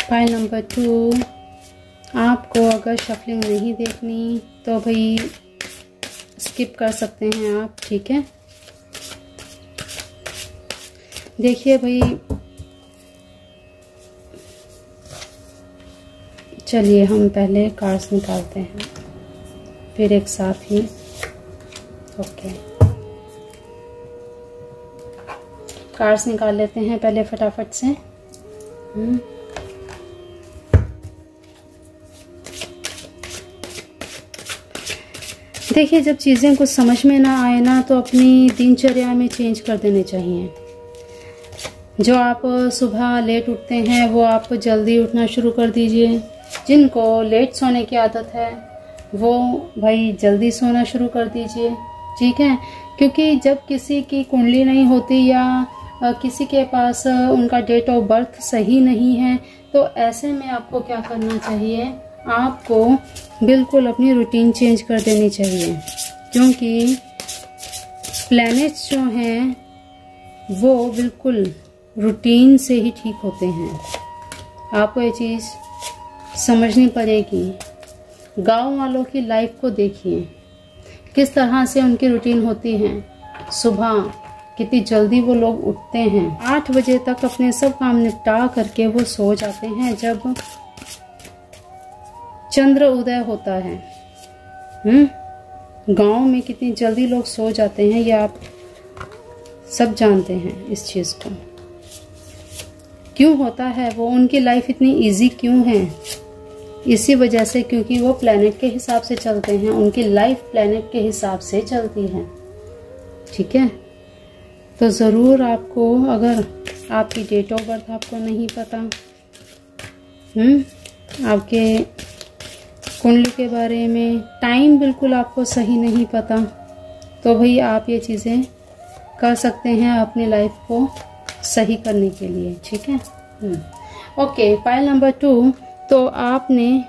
फाइल नंबर 2 आपको अगर शफलिंग नहीं देखनी तो भाई स्किप कर सकते हैं आप, ठीक है। देखिए भाई चलिए हम पहले कार्ड्स निकालते हैं, फिर एक साथ ही। ओके, कार्ड्स निकाल लेते हैं पहले फटाफट से। देखिए, जब चीज़ें कुछ समझ में ना आए ना तो अपनी दिनचर्या में चेंज कर देने चाहिए। जो आप सुबह लेट उठते हैं वो आप जल्दी उठना शुरू कर दीजिए। जिनको लेट सोने की आदत है वो भाई जल्दी सोना शुरू कर दीजिए, ठीक है। क्योंकि जब किसी की कुंडली नहीं होती या किसी के पास उनका डेट ऑफ बर्थ सही नहीं है तो ऐसे में आपको क्या करना चाहिए, आपको बिल्कुल अपनी रूटीन चेंज कर देनी चाहिए। क्योंकि प्लैनेट्स जो हैं वो बिल्कुल रूटीन से ही ठीक होते हैं। आपको ये चीज़ समझनी पड़ेगी। गांव वालों की लाइफ को देखिए, किस तरह से उनकी रूटीन होती है। सुबह कितनी जल्दी वो लोग उठते हैं, 8 बजे तक अपने सब काम निपटा करके वो सो जाते हैं जब चंद्र उदय होता है। गांव में कितनी जल्दी लोग सो जाते हैं, ये आप सब जानते हैं इस चीज़ को। क्यों होता है वो, उनकी लाइफ इतनी इजी क्यों है? इसी वजह से क्योंकि वो प्लेनेट के हिसाब से चलते हैं, उनकी लाइफ प्लेनेट के हिसाब से चलती है, ठीक है। तो ज़रूर आपको, अगर आपकी डेट ऑफ बर्थ आपको नहीं पता, आपके कुंडली के बारे में टाइम बिल्कुल आपको सही नहीं पता, तो भाई आप ये चीज़ें कर सकते हैं अपनी लाइफ को सही करने के लिए, ठीक है। Okay, pile number 2। तो आपने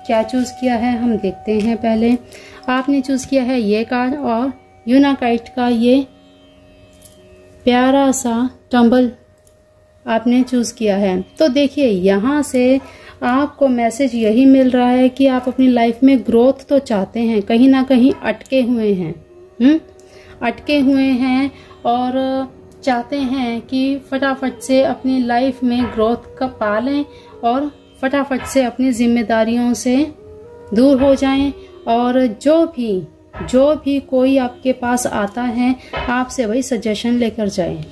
क्या चूज़ किया है हम देखते हैं। पहले आपने चूज़ किया है ये कार्ड और यूनाकाइट का ये प्यारा सा टंबल आपने चूज़ किया है। तो देखिए, यहाँ से आपको मैसेज यही मिल रहा है कि आप अपनी लाइफ में ग्रोथ तो चाहते हैं, कहीं ना कहीं अटके हुए हैं, अटके हुए हैं और चाहते हैं कि फटाफट से अपनी लाइफ में ग्रोथ का पा लें और फटाफट से अपनी जिम्मेदारियों से दूर हो जाएं। और जो भी कोई आपके पास आता है आपसे वही सजेशन लेकर जाए।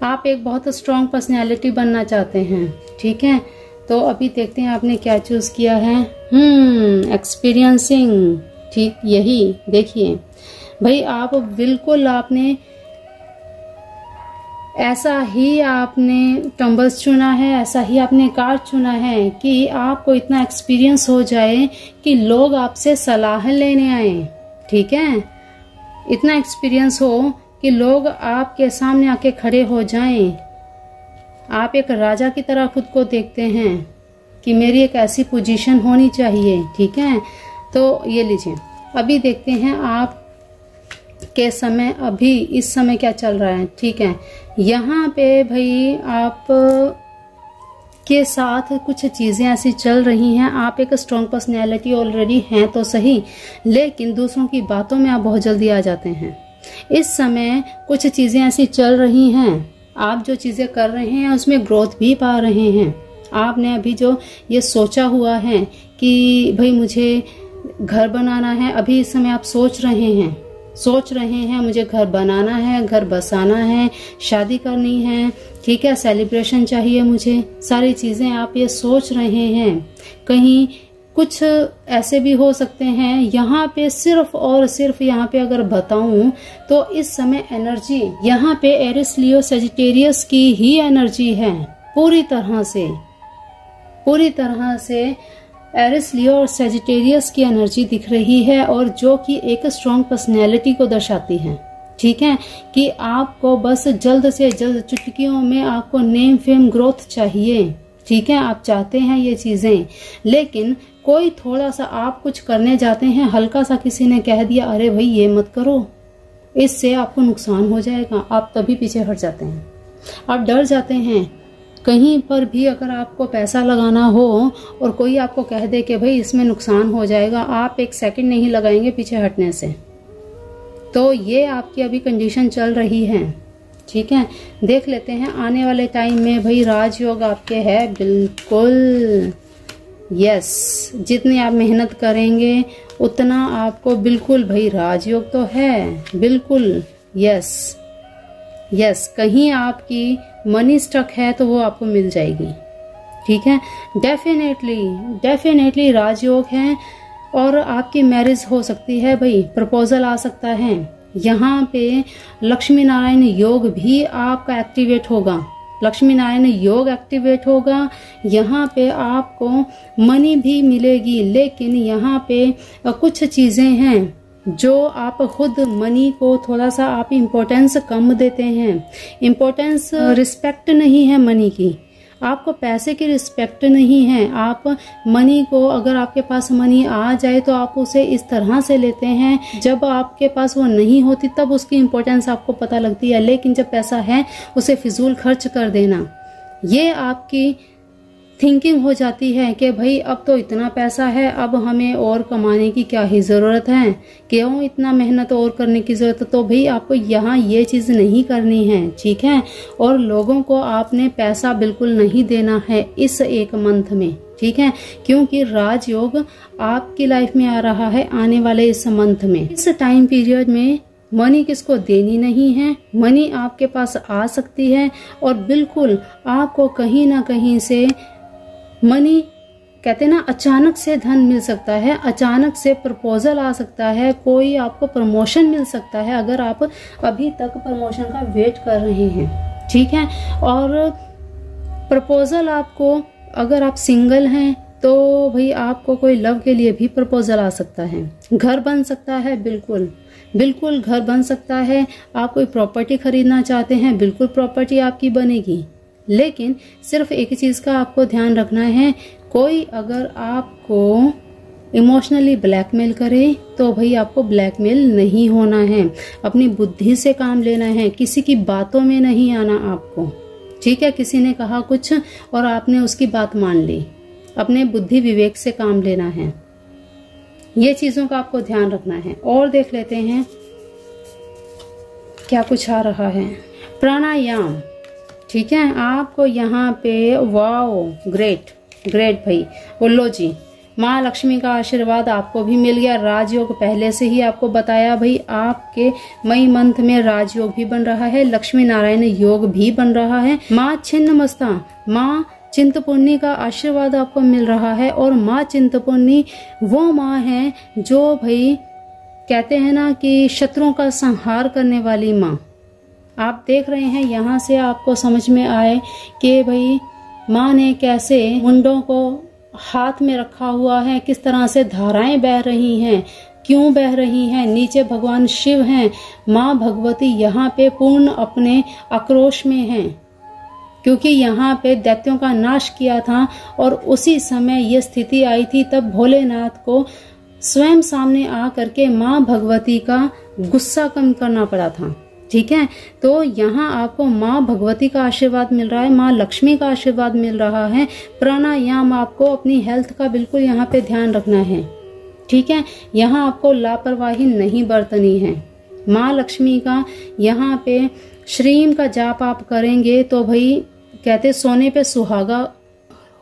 आप एक बहुत स्ट्रॉन्ग पर्सनैलिटी बनना चाहते हैं, ठीक है। तो अभी देखते हैं आपने क्या चूज किया है। एक्सपीरियंसिंग, ठीक, यही देखिए भाई, आप बिल्कुल आपने ऐसा ही आपने टंबल्स चुना है, ऐसा ही आपने कार्ड चुना है कि आपको इतना एक्सपीरियंस हो जाए कि लोग आपसे सलाह लेने आए, ठीक है। इतना एक्सपीरियंस हो कि लोग आपके सामने आके खड़े हो जाएं। आप एक राजा की तरह खुद को देखते हैं कि मेरी एक ऐसी पोजीशन होनी चाहिए, ठीक है। तो ये लीजिए, अभी देखते हैं आप के समय, अभी इस समय क्या चल रहा है, ठीक है। यहाँ पे भाई आप के साथ कुछ चीज़ें ऐसी चल रही हैं। आप एक स्ट्रॉन्ग पर्सनैलिटी ऑलरेडी हैं तो सही, लेकिन दूसरों की बातों में आप बहुत जल्दी आ जाते हैं। इस समय कुछ चीज़ें ऐसी चल रही हैं, आप जो चीज़ें कर रहे हैं उसमें ग्रोथ भी पा रहे हैं। आपने अभी जो ये सोचा हुआ है कि भाई मुझे घर बनाना है, अभी इस समय आप सोच रहे हैं मुझे घर बनाना है, घर बसाना है, शादी करनी है, ठीक है, सेलिब्रेशन चाहिए मुझे, सारी चीज़ें आप ये सोच रहे हैं। कहीं कुछ ऐसे भी हो सकते हैं, यहाँ पे सिर्फ और सिर्फ यहाँ पे अगर बताऊं तो इस समय एनर्जी यहाँ पे एरिस लियो सेजिटेरियस की ही एनर्जी है, पूरी तरह से एरिस लियो और सेजिटेरियस की एनर्जी दिख रही है, और जो कि एक स्ट्रॉन्ग पर्सनैलिटी को दर्शाती है, ठीक है। कि आपको बस जल्द से जल्द चुटकियों में आपको नेम फेम ग्रोथ चाहिए, ठीक है। आप चाहते हैं ये चीजें, लेकिन कोई थोड़ा सा आप कुछ करने जाते हैं, हल्का सा किसी ने कह दिया अरे भाई ये मत करो, इससे आपको नुकसान हो जाएगा, आप तभी पीछे हट जाते हैं, आप डर जाते हैं। कहीं पर भी अगर आपको पैसा लगाना हो और कोई आपको कह दे कि भाई इसमें नुकसान हो जाएगा, आप एक सेकंड नहीं लगाएंगे पीछे हटने से। तो ये आपकी अभी कंडीशन चल रही है, ठीक है। देख लेते हैं आने वाले टाइम में भाई राजयोग आपके है बिल्कुल, यस, जितनी आप मेहनत करेंगे उतना आपको बिल्कुल, भाई राजयोग तो है बिल्कुल। यस यस, कहीं आपकी मनी स्टक है तो वो आपको मिल जाएगी। ठीक है, डेफिनेटली राजयोग है और आपकी मैरिज हो सकती है भाई, प्रपोजल आ सकता है। यहाँ पे लक्ष्मी नारायण योग भी आपका एक्टिवेट होगा, लक्ष्मी नारायण योग एक्टिवेट होगा। यहाँ पे आपको मनी भी मिलेगी, लेकिन यहाँ पे कुछ चीजें हैं जो आप खुद मनी को थोड़ा सा आप इम्पोर्टेंस कम देते हैं। इम्पोर्टेंस, रिस्पेक्ट नहीं है मनी की, आपको पैसे की रिस्पेक्ट नहीं है। आप मनी को, अगर आपके पास मनी आ जाए तो आप उसे इस तरह से लेते हैं, जब आपके पास वो नहीं होती तब उसकी इम्पोर्टेंस आपको पता लगती है। लेकिन जब पैसा है उसे फिजूल खर्च कर देना, ये आपकी थिंकिंग हो जाती है कि भाई अब तो इतना पैसा है, अब हमें और कमाने की क्या ही जरूरत है, क्यों इतना मेहनत और करने की जरूरत है। तो भाई आपको यहाँ ये चीज नहीं करनी है। ठीक है, और लोगों को आपने पैसा बिल्कुल नहीं देना है इस एक मंथ में। ठीक है, क्योंकि राजयोग आपकी लाइफ में आ रहा है आने वाले इस मंथ में। इस टाइम पीरियड में मनी किसको देनी नहीं है, मनी आपके पास आ सकती है और बिल्कुल आपको कहीं ना कहीं से मनी, कहते हैं ना, अचानक से धन मिल सकता है, अचानक से प्रपोजल आ सकता है, कोई आपको प्रमोशन मिल सकता है अगर आप अभी तक प्रमोशन का वेट कर रहे हैं। ठीक है, और प्रपोजल आपको, अगर आप सिंगल हैं तो भाई आपको कोई लव के लिए भी प्रपोजल आ सकता है। घर बन सकता है, बिल्कुल घर बन सकता है। आप कोई प्रॉपर्टी खरीदना चाहते हैं, बिल्कुल प्रॉपर्टी आपकी बनेगी। लेकिन सिर्फ एक चीज का आपको ध्यान रखना है, कोई अगर आपको इमोशनली ब्लैकमेल करे तो भाई आपको ब्लैकमेल नहीं होना है, अपनी बुद्धि से काम लेना है, किसी की बातों में नहीं आना आपको। ठीक है, किसी ने कहा कुछ और आपने उसकी बात मान ली, अपने बुद्धि विवेक से काम लेना है, ये चीजों का आपको ध्यान रखना है। और देख लेते हैं क्या कुछ आ रहा है। प्राणायाम, ठीक है, आपको यहाँ पे, वाओ, ग्रेट भाई, बोलो जी, माँ लक्ष्मी का आशीर्वाद आपको भी मिल गया। राजयोग पहले से ही आपको बताया भाई, आपके मई मंथ में राजयोग भी बन रहा है, लक्ष्मी नारायण योग भी बन रहा है। माँ छिन्नमस्ता, माँ चिंतपूर्णी का आशीर्वाद आपको मिल रहा है। और माँ चिंतपूर्णी वो माँ है जो भाई कहते हैं ना कि शत्रुओं का संहार करने वाली माँ। आप देख रहे हैं, यहाँ से आपको समझ में आए कि भाई माँ ने कैसे मुंडों को हाथ में रखा हुआ है, किस तरह से धाराएं बह रही हैं, क्यों बह रही हैं। नीचे भगवान शिव हैं, माँ भगवती यहाँ पे पूर्ण अपने आक्रोश में हैं, क्योंकि यहाँ पे दैत्यों का नाश किया था और उसी समय ये स्थिति आई थी। तब भोलेनाथ को स्वयं सामने आ करके माँ भगवती का गुस्सा कम करना पड़ा था। ठीक है, तो यहाँ आपको माँ भगवती का आशीर्वाद मिल रहा है, माँ लक्ष्मी का आशीर्वाद मिल रहा है। प्राणायाम, आपको अपनी हेल्थ का बिल्कुल यहाँ पे ध्यान रखना है। ठीक है, यहाँ आपको लापरवाही नहीं बरतनी है। माँ लक्ष्मी का यहाँ पे श्रीम का जाप आप करेंगे तो भाई कहते सोने पे सुहागा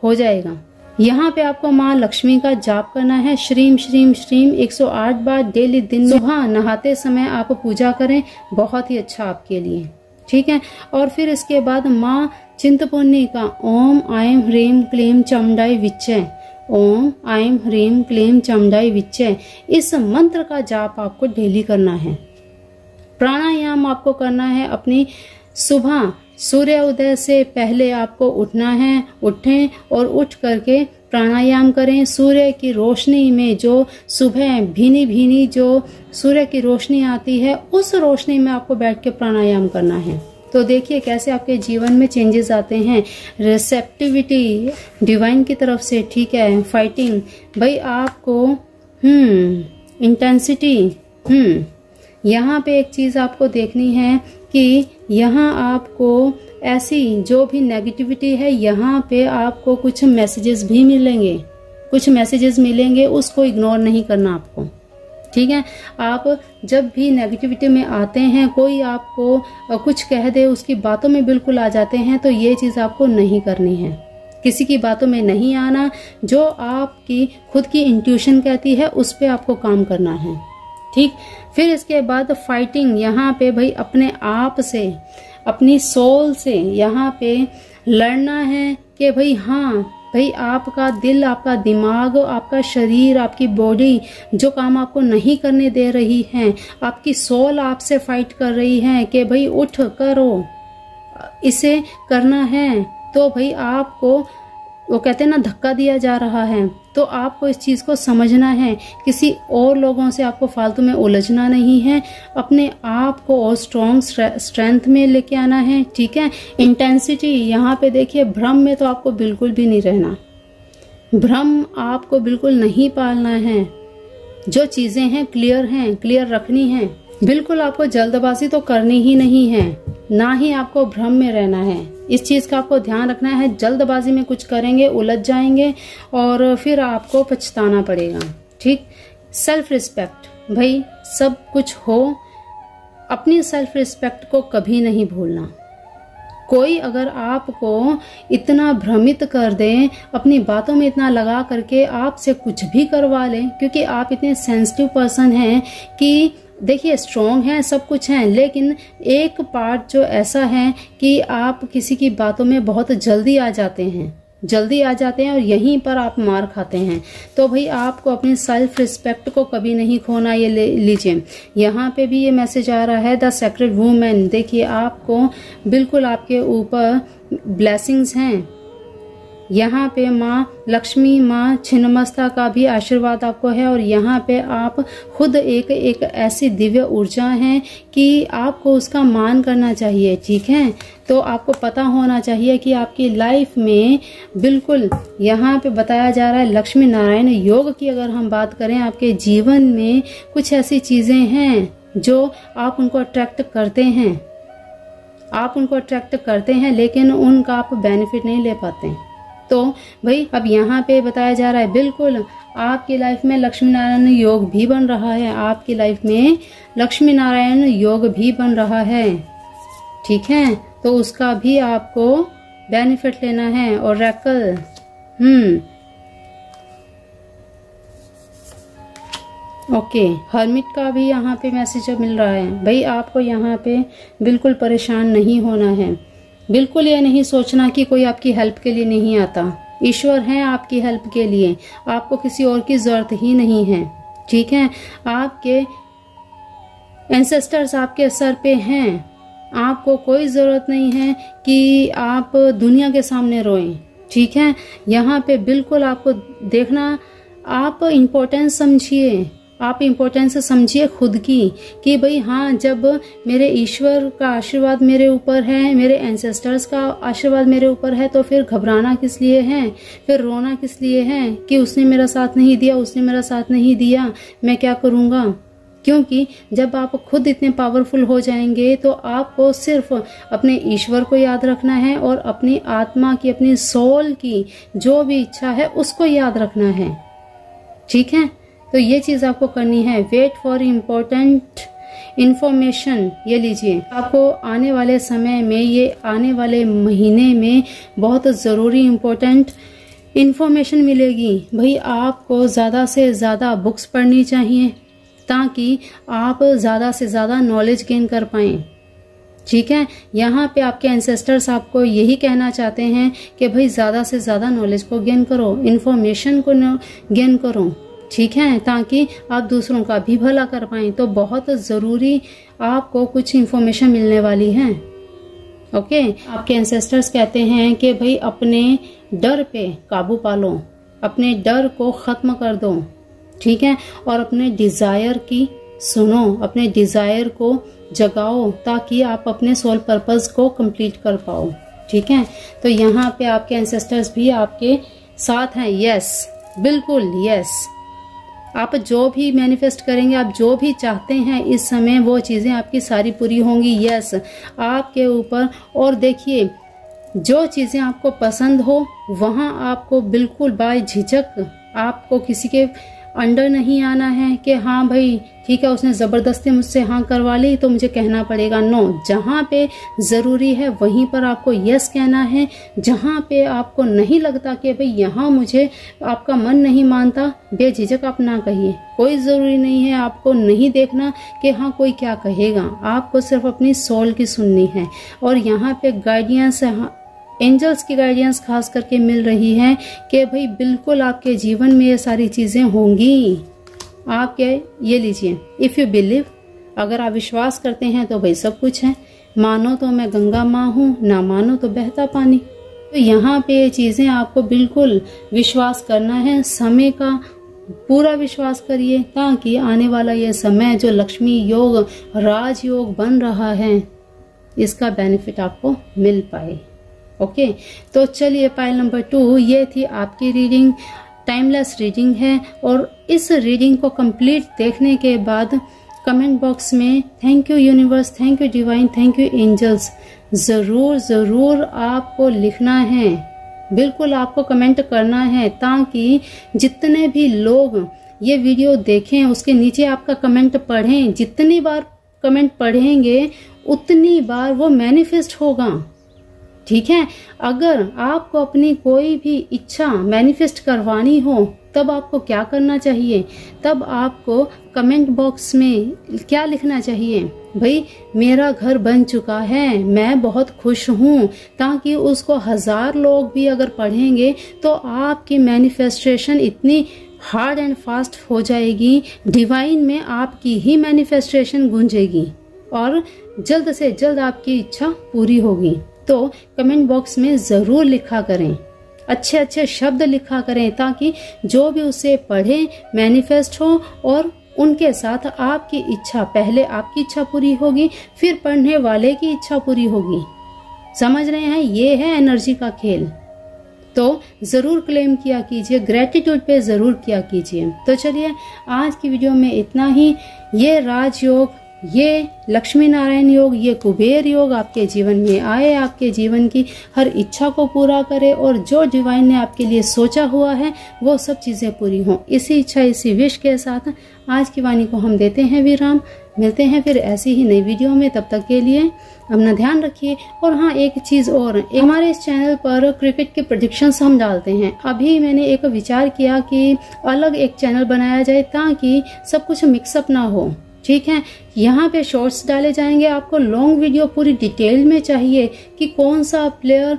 हो जाएगा। यहाँ पे आपको माँ लक्ष्मी का जाप करना है, श्रीम श्रीम श्रीम 108 बार डेली, दिन सुबह नहाते समय आप पूजा करें, बहुत ही अच्छा आपके लिए। ठीक है, और फिर इसके बाद माँ चिंतपूर्णी का ओम आयम ह्रीम क्लीम चमडाई विच्चय, ओम आयम ह्रीम क्लीम चमडाई विच्चय, इस मंत्र का जाप आपको डेली करना है। प्राणायाम आपको करना है अपनी सुबह सूर्य उदय से पहले आपको उठना है। उठें और उठ करके प्राणायाम करें। सूर्य की रोशनी में जो सुबह भीनी भीनी जो सूर्य की रोशनी आती है, उस रोशनी में आपको बैठ के प्राणायाम करना है। तो देखिए कैसे आपके जीवन में चेंजेस आते हैं। रिसेप्टिविटी डिवाइन की तरफ से, ठीक है, फाइटिंग भाई आपको, इंटेंसिटी। यहाँ पे एक चीज आपको देखनी है कि यहाँ आपको ऐसी जो भी नेगेटिविटी है, यहाँ पे आपको कुछ मैसेजेस भी मिलेंगे, उसको इग्नोर नहीं करना आपको। ठीक है, आप जब भी नेगेटिविटी में आते हैं, कोई आपको कुछ कह दे, उसकी बातों में बिल्कुल आ जाते हैं, तो ये चीज आपको नहीं करनी है। किसी की बातों में नहीं आना, जो आपकी खुद की इंट्यूशन कहती है उस पे आपको काम करना है, ठीक। फिर इसके बाद फाइटिंग, यहाँ पे भाई अपने आप से, अपनी सोल से यहाँ पे लड़ना है कि भाई हाँ भाई आपका दिल, आपका दिमाग, आपका शरीर, आपकी बॉडी जो काम आपको नहीं करने दे रही है, आपकी सोल आपसे फाइट कर रही है कि भाई उठ करो, इसे करना है। तो भाई आपको वो कहते हैं ना धक्का दिया जा रहा है, तो आपको इस चीज को समझना है। किसी और लोगों से आपको फालतू में उलझना नहीं है, अपने आप को और स्ट्रॉन्ग स्ट्रेंथ में लेके आना है, ठीक है। इंटेंसिटी, यहाँ पे देखिए भ्रम में तो आपको बिल्कुल भी नहीं रहना, भ्रम आपको बिल्कुल नहीं पालना है। जो चीजें हैं क्लियर रखनी है। बिल्कुल आपको जल्दबाजी तो करनी ही नहीं है, ना ही आपको भ्रम में रहना है। इस चीज का आपको ध्यान रखना है, जल्दबाजी में कुछ करेंगे उलझ जाएंगे और फिर आपको पछताना पड़ेगा, ठीक। सेल्फ रिस्पेक्ट, भाई सब कुछ हो, अपनी सेल्फ रिस्पेक्ट को कभी नहीं भूलना। कोई अगर आपको इतना भ्रमित कर दे, अपनी बातों में इतना लगा करके आपसे कुछ भी करवा ले, क्योंकि आप इतने सेंसिटिव पर्सन हैं कि देखिए स्ट्रॉन्ग है, सब कुछ है, लेकिन एक पार्ट जो ऐसा है कि आप किसी की बातों में बहुत जल्दी आ जाते हैं और यहीं पर आप मार खाते हैं। तो भाई आपको अपनी सेल्फ रिस्पेक्ट को कभी नहीं खोना। ये ले लीजिए, यहाँ पे भी ये मैसेज आ रहा है, द सेक्रेड वुमेन। देखिए आपको बिल्कुल आपके ऊपर ब्लेसिंग्स हैं। यहाँ पे माँ लक्ष्मी, माँ छिन्नमस्ता का भी आशीर्वाद आपको है और यहाँ पे आप खुद एक ऐसी दिव्य ऊर्जा हैं कि आपको उसका मान करना चाहिए, ठीक है। तो आपको पता होना चाहिए कि आपकी लाइफ में बिल्कुल यहाँ पे बताया जा रहा है लक्ष्मी नारायण योग की अगर हम बात करें, आपके जीवन में कुछ ऐसी चीजें हैं जो आप उनको अट्रैक्ट करते हैं, लेकिन उनका आप बेनिफिट नहीं ले पाते। तो भाई अब यहाँ पे बताया जा रहा है बिल्कुल आपकी लाइफ में लक्ष्मी नारायण योग भी बन रहा है, आपकी लाइफ में लक्ष्मी नारायण योग भी बन रहा है, ठीक है। तो उसका भी आपको बेनिफिट लेना है। और रैकल ओके, हर्मिट का भी यहाँ पे मैसेज मिल रहा है। भाई आपको यहाँ पे बिल्कुल परेशान नहीं होना है, बिल्कुल ये नहीं सोचना कि कोई आपकी हेल्प के लिए नहीं आता। ईश्वर है आपकी हेल्प के लिए, आपको किसी और की जरूरत ही नहीं है, ठीक है। आपके एंसेस्टर्स आपके सर पे हैं, आपको कोई जरूरत नहीं है कि आप दुनिया के सामने रोएं, ठीक है। यहाँ पे बिल्कुल आपको देखना, आप इम्पोर्टेंस समझिए खुद की कि भाई हाँ, जब मेरे ईश्वर का आशीर्वाद मेरे ऊपर है, मेरे एंसेस्टर्स का आशीर्वाद मेरे ऊपर है, तो फिर घबराना किस लिए है, फिर रोना किस लिए है कि उसने मेरा साथ नहीं दिया, मैं क्या करूँगा। क्योंकि जब आप खुद इतने पावरफुल हो जाएंगे तो आपको सिर्फ अपने ईश्वर को याद रखना है और अपनी आत्मा की, अपनी सोल की जो भी इच्छा है उसको याद रखना है, ठीक है। तो ये चीज आपको करनी है। वेट फॉर इम्पोर्टेंट इंफॉर्मेशन, ये लीजिए आपको आने वाले समय में, ये आने वाले महीने में बहुत जरूरी इम्पोर्टेंट इंफॉर्मेशन मिलेगी। भाई आपको ज्यादा से ज्यादा बुक्स पढ़नी चाहिए ताकि आप ज्यादा से ज्यादा नॉलेज गेन कर पाएं, ठीक है। यहाँ पे आपके एंसेस्टर्स आपको यही कहना चाहते हैं कि भाई ज्यादा से ज्यादा नॉलेज को गेन करो, इन्फॉर्मेशन को गेन करो, ठीक है, ताकि आप दूसरों का भी भला कर पाएं। तो बहुत जरूरी आपको कुछ इन्फॉर्मेशन मिलने वाली है, ओके। आपके एंसेस्टर्स कहते हैं कि भाई अपने डर पे काबू पालो, अपने डर को खत्म कर दो, ठीक है, और अपने डिजायर की सुनो, अपने डिजायर को जगाओ ताकि आप अपने सोल पर्पस को कंप्लीट कर पाओ, ठीक है। तो यहाँ पे आपके एंसेस्टर्स भी आपके साथ हैं। यस, बिल्कुल यस, आप जो भी मैनिफेस्ट करेंगे, आप जो भी चाहते हैं इस समय, वो चीजें आपकी सारी पूरी होंगी। यस, आपके ऊपर। और देखिए, जो चीजें आपको पसंद हो वहां आपको बिल्कुल बाय झिझक आपको किसी के अंडर नहीं आना है कि हाँ भाई ठीक है उसने जबरदस्ती मुझसे हाँ करवा ली तो मुझे कहना पड़ेगा। नो, जहाँ पे जरूरी है वहीं पर आपको यस कहना है। जहाँ पे आपको नहीं लगता कि भाई यहाँ मुझे आपका मन नहीं मानता, बेझिझक आप ना कहिए। कोई जरूरी नहीं है आपको नहीं देखना कि हाँ कोई क्या कहेगा, आपको सिर्फ अपनी सोल की सुननी है। और यहाँ पे गाइडेंस एंजल्स की गाइडेंस खास करके मिल रही है कि भाई बिल्कुल आपके जीवन में ये सारी चीजें होंगी। आप क्या ये लीजिए, इफ यू बिलीव, अगर आप विश्वास करते हैं तो भाई सब कुछ है। मानो तो मैं गंगा माँ हूँ, ना मानो तो बहता पानी। तो यहाँ पे ये चीजें आपको बिल्कुल विश्वास करना है। समय का पूरा विश्वास करिए ताकि आने वाला ये समय जो लक्ष्मी योग, राजयोग बन रहा है, इसका बेनिफिट आपको मिल पाए। ओके, तो चलिए पाइल नंबर 2 ये थी आपकी रीडिंग। टाइमलेस रीडिंग है और इस रीडिंग को कंप्लीट देखने के बाद कमेंट बॉक्स में thank you universe, thank you divine, thank you angels जरूर आपको लिखना है। बिल्कुल आपको कमेंट करना है ताकि जितने भी लोग ये वीडियो देखें उसके नीचे आपका कमेंट पढ़ें। जितनी बार कमेंट पढ़ेंगे उतनी बार वो मैनिफेस्ट होगा। ठीक है, अगर आपको अपनी कोई भी इच्छा मैनिफेस्ट करवानी हो तब आपको क्या करना चाहिए? तब आपको कमेंट बॉक्स में क्या लिखना चाहिए? भाई मेरा घर बन चुका है, मैं बहुत खुश हूँ, ताकि उसको 1000 लोग भी अगर पढ़ेंगे तो आपकी मैनिफेस्टेशन इतनी हार्ड एंड फास्ट हो जाएगी, डिवाइन में आपकी ही मैनिफेस्टेशन गूंजेगी और जल्द से जल्द आपकी इच्छा पूरी होगी। तो कमेंट बॉक्स में जरूर लिखा करें, अच्छे अच्छे शब्द लिखा करें ताकि जो भी उसे पढ़े मैनिफेस्ट हो और उनके साथ आपकी इच्छा, पहले आपकी इच्छा पूरी होगी फिर पढ़ने वाले की इच्छा पूरी होगी। समझ रहे हैं, ये है एनर्जी का खेल। तो जरूर क्लेम किया कीजिए, ग्रेटिट्यूड पे जरूर किया कीजिए। तो चलिए आज की वीडियो में इतना ही। ये राजयोग, ये लक्ष्मी नारायण योग, ये कुबेर योग आपके जीवन में आए, आपके जीवन की हर इच्छा को पूरा करे और जो डिवाइन ने आपके लिए सोचा हुआ है वो सब चीजें पूरी हों। इसी इच्छा, इसी विश के साथ आज की वाणी को हम देते हैं विराम। मिलते हैं फिर ऐसी ही नई वीडियो में, तब तक के लिए अपना ध्यान रखिए। और हाँ, एक चीज और, हमारे इस चैनल पर क्रिकेट के प्रेडिक्शंस हम डालते हैं। अभी मैंने एक विचार किया कि अलग एक चैनल बनाया जाए ताकि सब कुछ मिक्सअप ना हो। ठीक है, यहाँ पे शॉर्ट्स डाले जाएंगे, आपको लॉन्ग वीडियो पूरी डिटेल में चाहिए कि कौन सा प्लेयर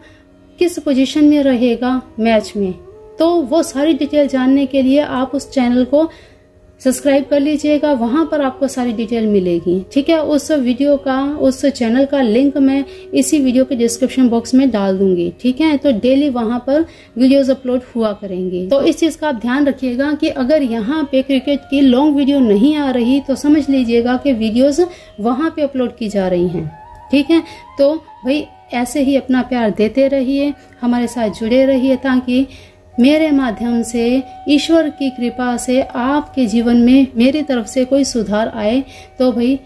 किस पोजीशन में रहेगा मैच में, तो वो सारी डिटेल जानने के लिए आप उस चैनल को सब्सक्राइब कर लीजिएगा, वहां पर आपको सारी डिटेल मिलेगी। ठीक है, उस वीडियो का, उस चैनल का लिंक मैं इसी वीडियो के डिस्क्रिप्शन बॉक्स में डाल दूंगी। ठीक है, तो डेली वहां पर वीडियोस अपलोड हुआ करेंगे। तो इस चीज का आप ध्यान रखिएगा कि अगर यहाँ पे क्रिकेट की लॉन्ग वीडियो नहीं आ रही तो समझ लीजिएगा कि वीडियोस वहां पे अपलोड की जा रही हैं। ठीक है, तो भाई ऐसे ही अपना प्यार देते रहिए, हमारे साथ जुड़े रहिए ताकि मेरे माध्यम से, ईश्वर की कृपा से आपके जीवन में मेरी तरफ से कोई सुधार आए तो भाई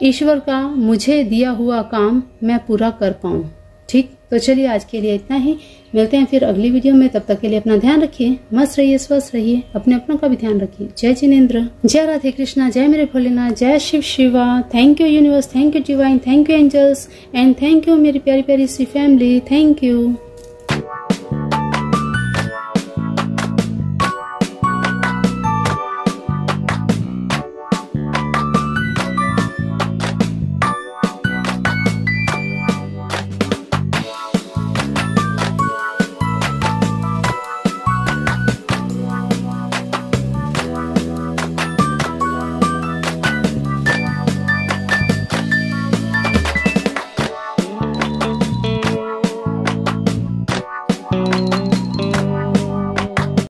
ईश्वर का मुझे दिया हुआ काम मैं पूरा कर पाऊं। ठीक, तो चलिए आज के लिए इतना ही। मिलते हैं फिर अगली वीडियो में, तब तक के लिए अपना ध्यान रखिए, मस्त रहिए, स्वस्थ रहिए, अपने अपनों का भी ध्यान रखिए। जय जिनेन्द्र, जय राधे कृष्णा, जय मेरे भोलेनाथ, जय Shiv Shiva. Thank you universe, thank you divine, thank you angels and thank you मेरी प्यारी प्यारी सी फैमिली। Thank you.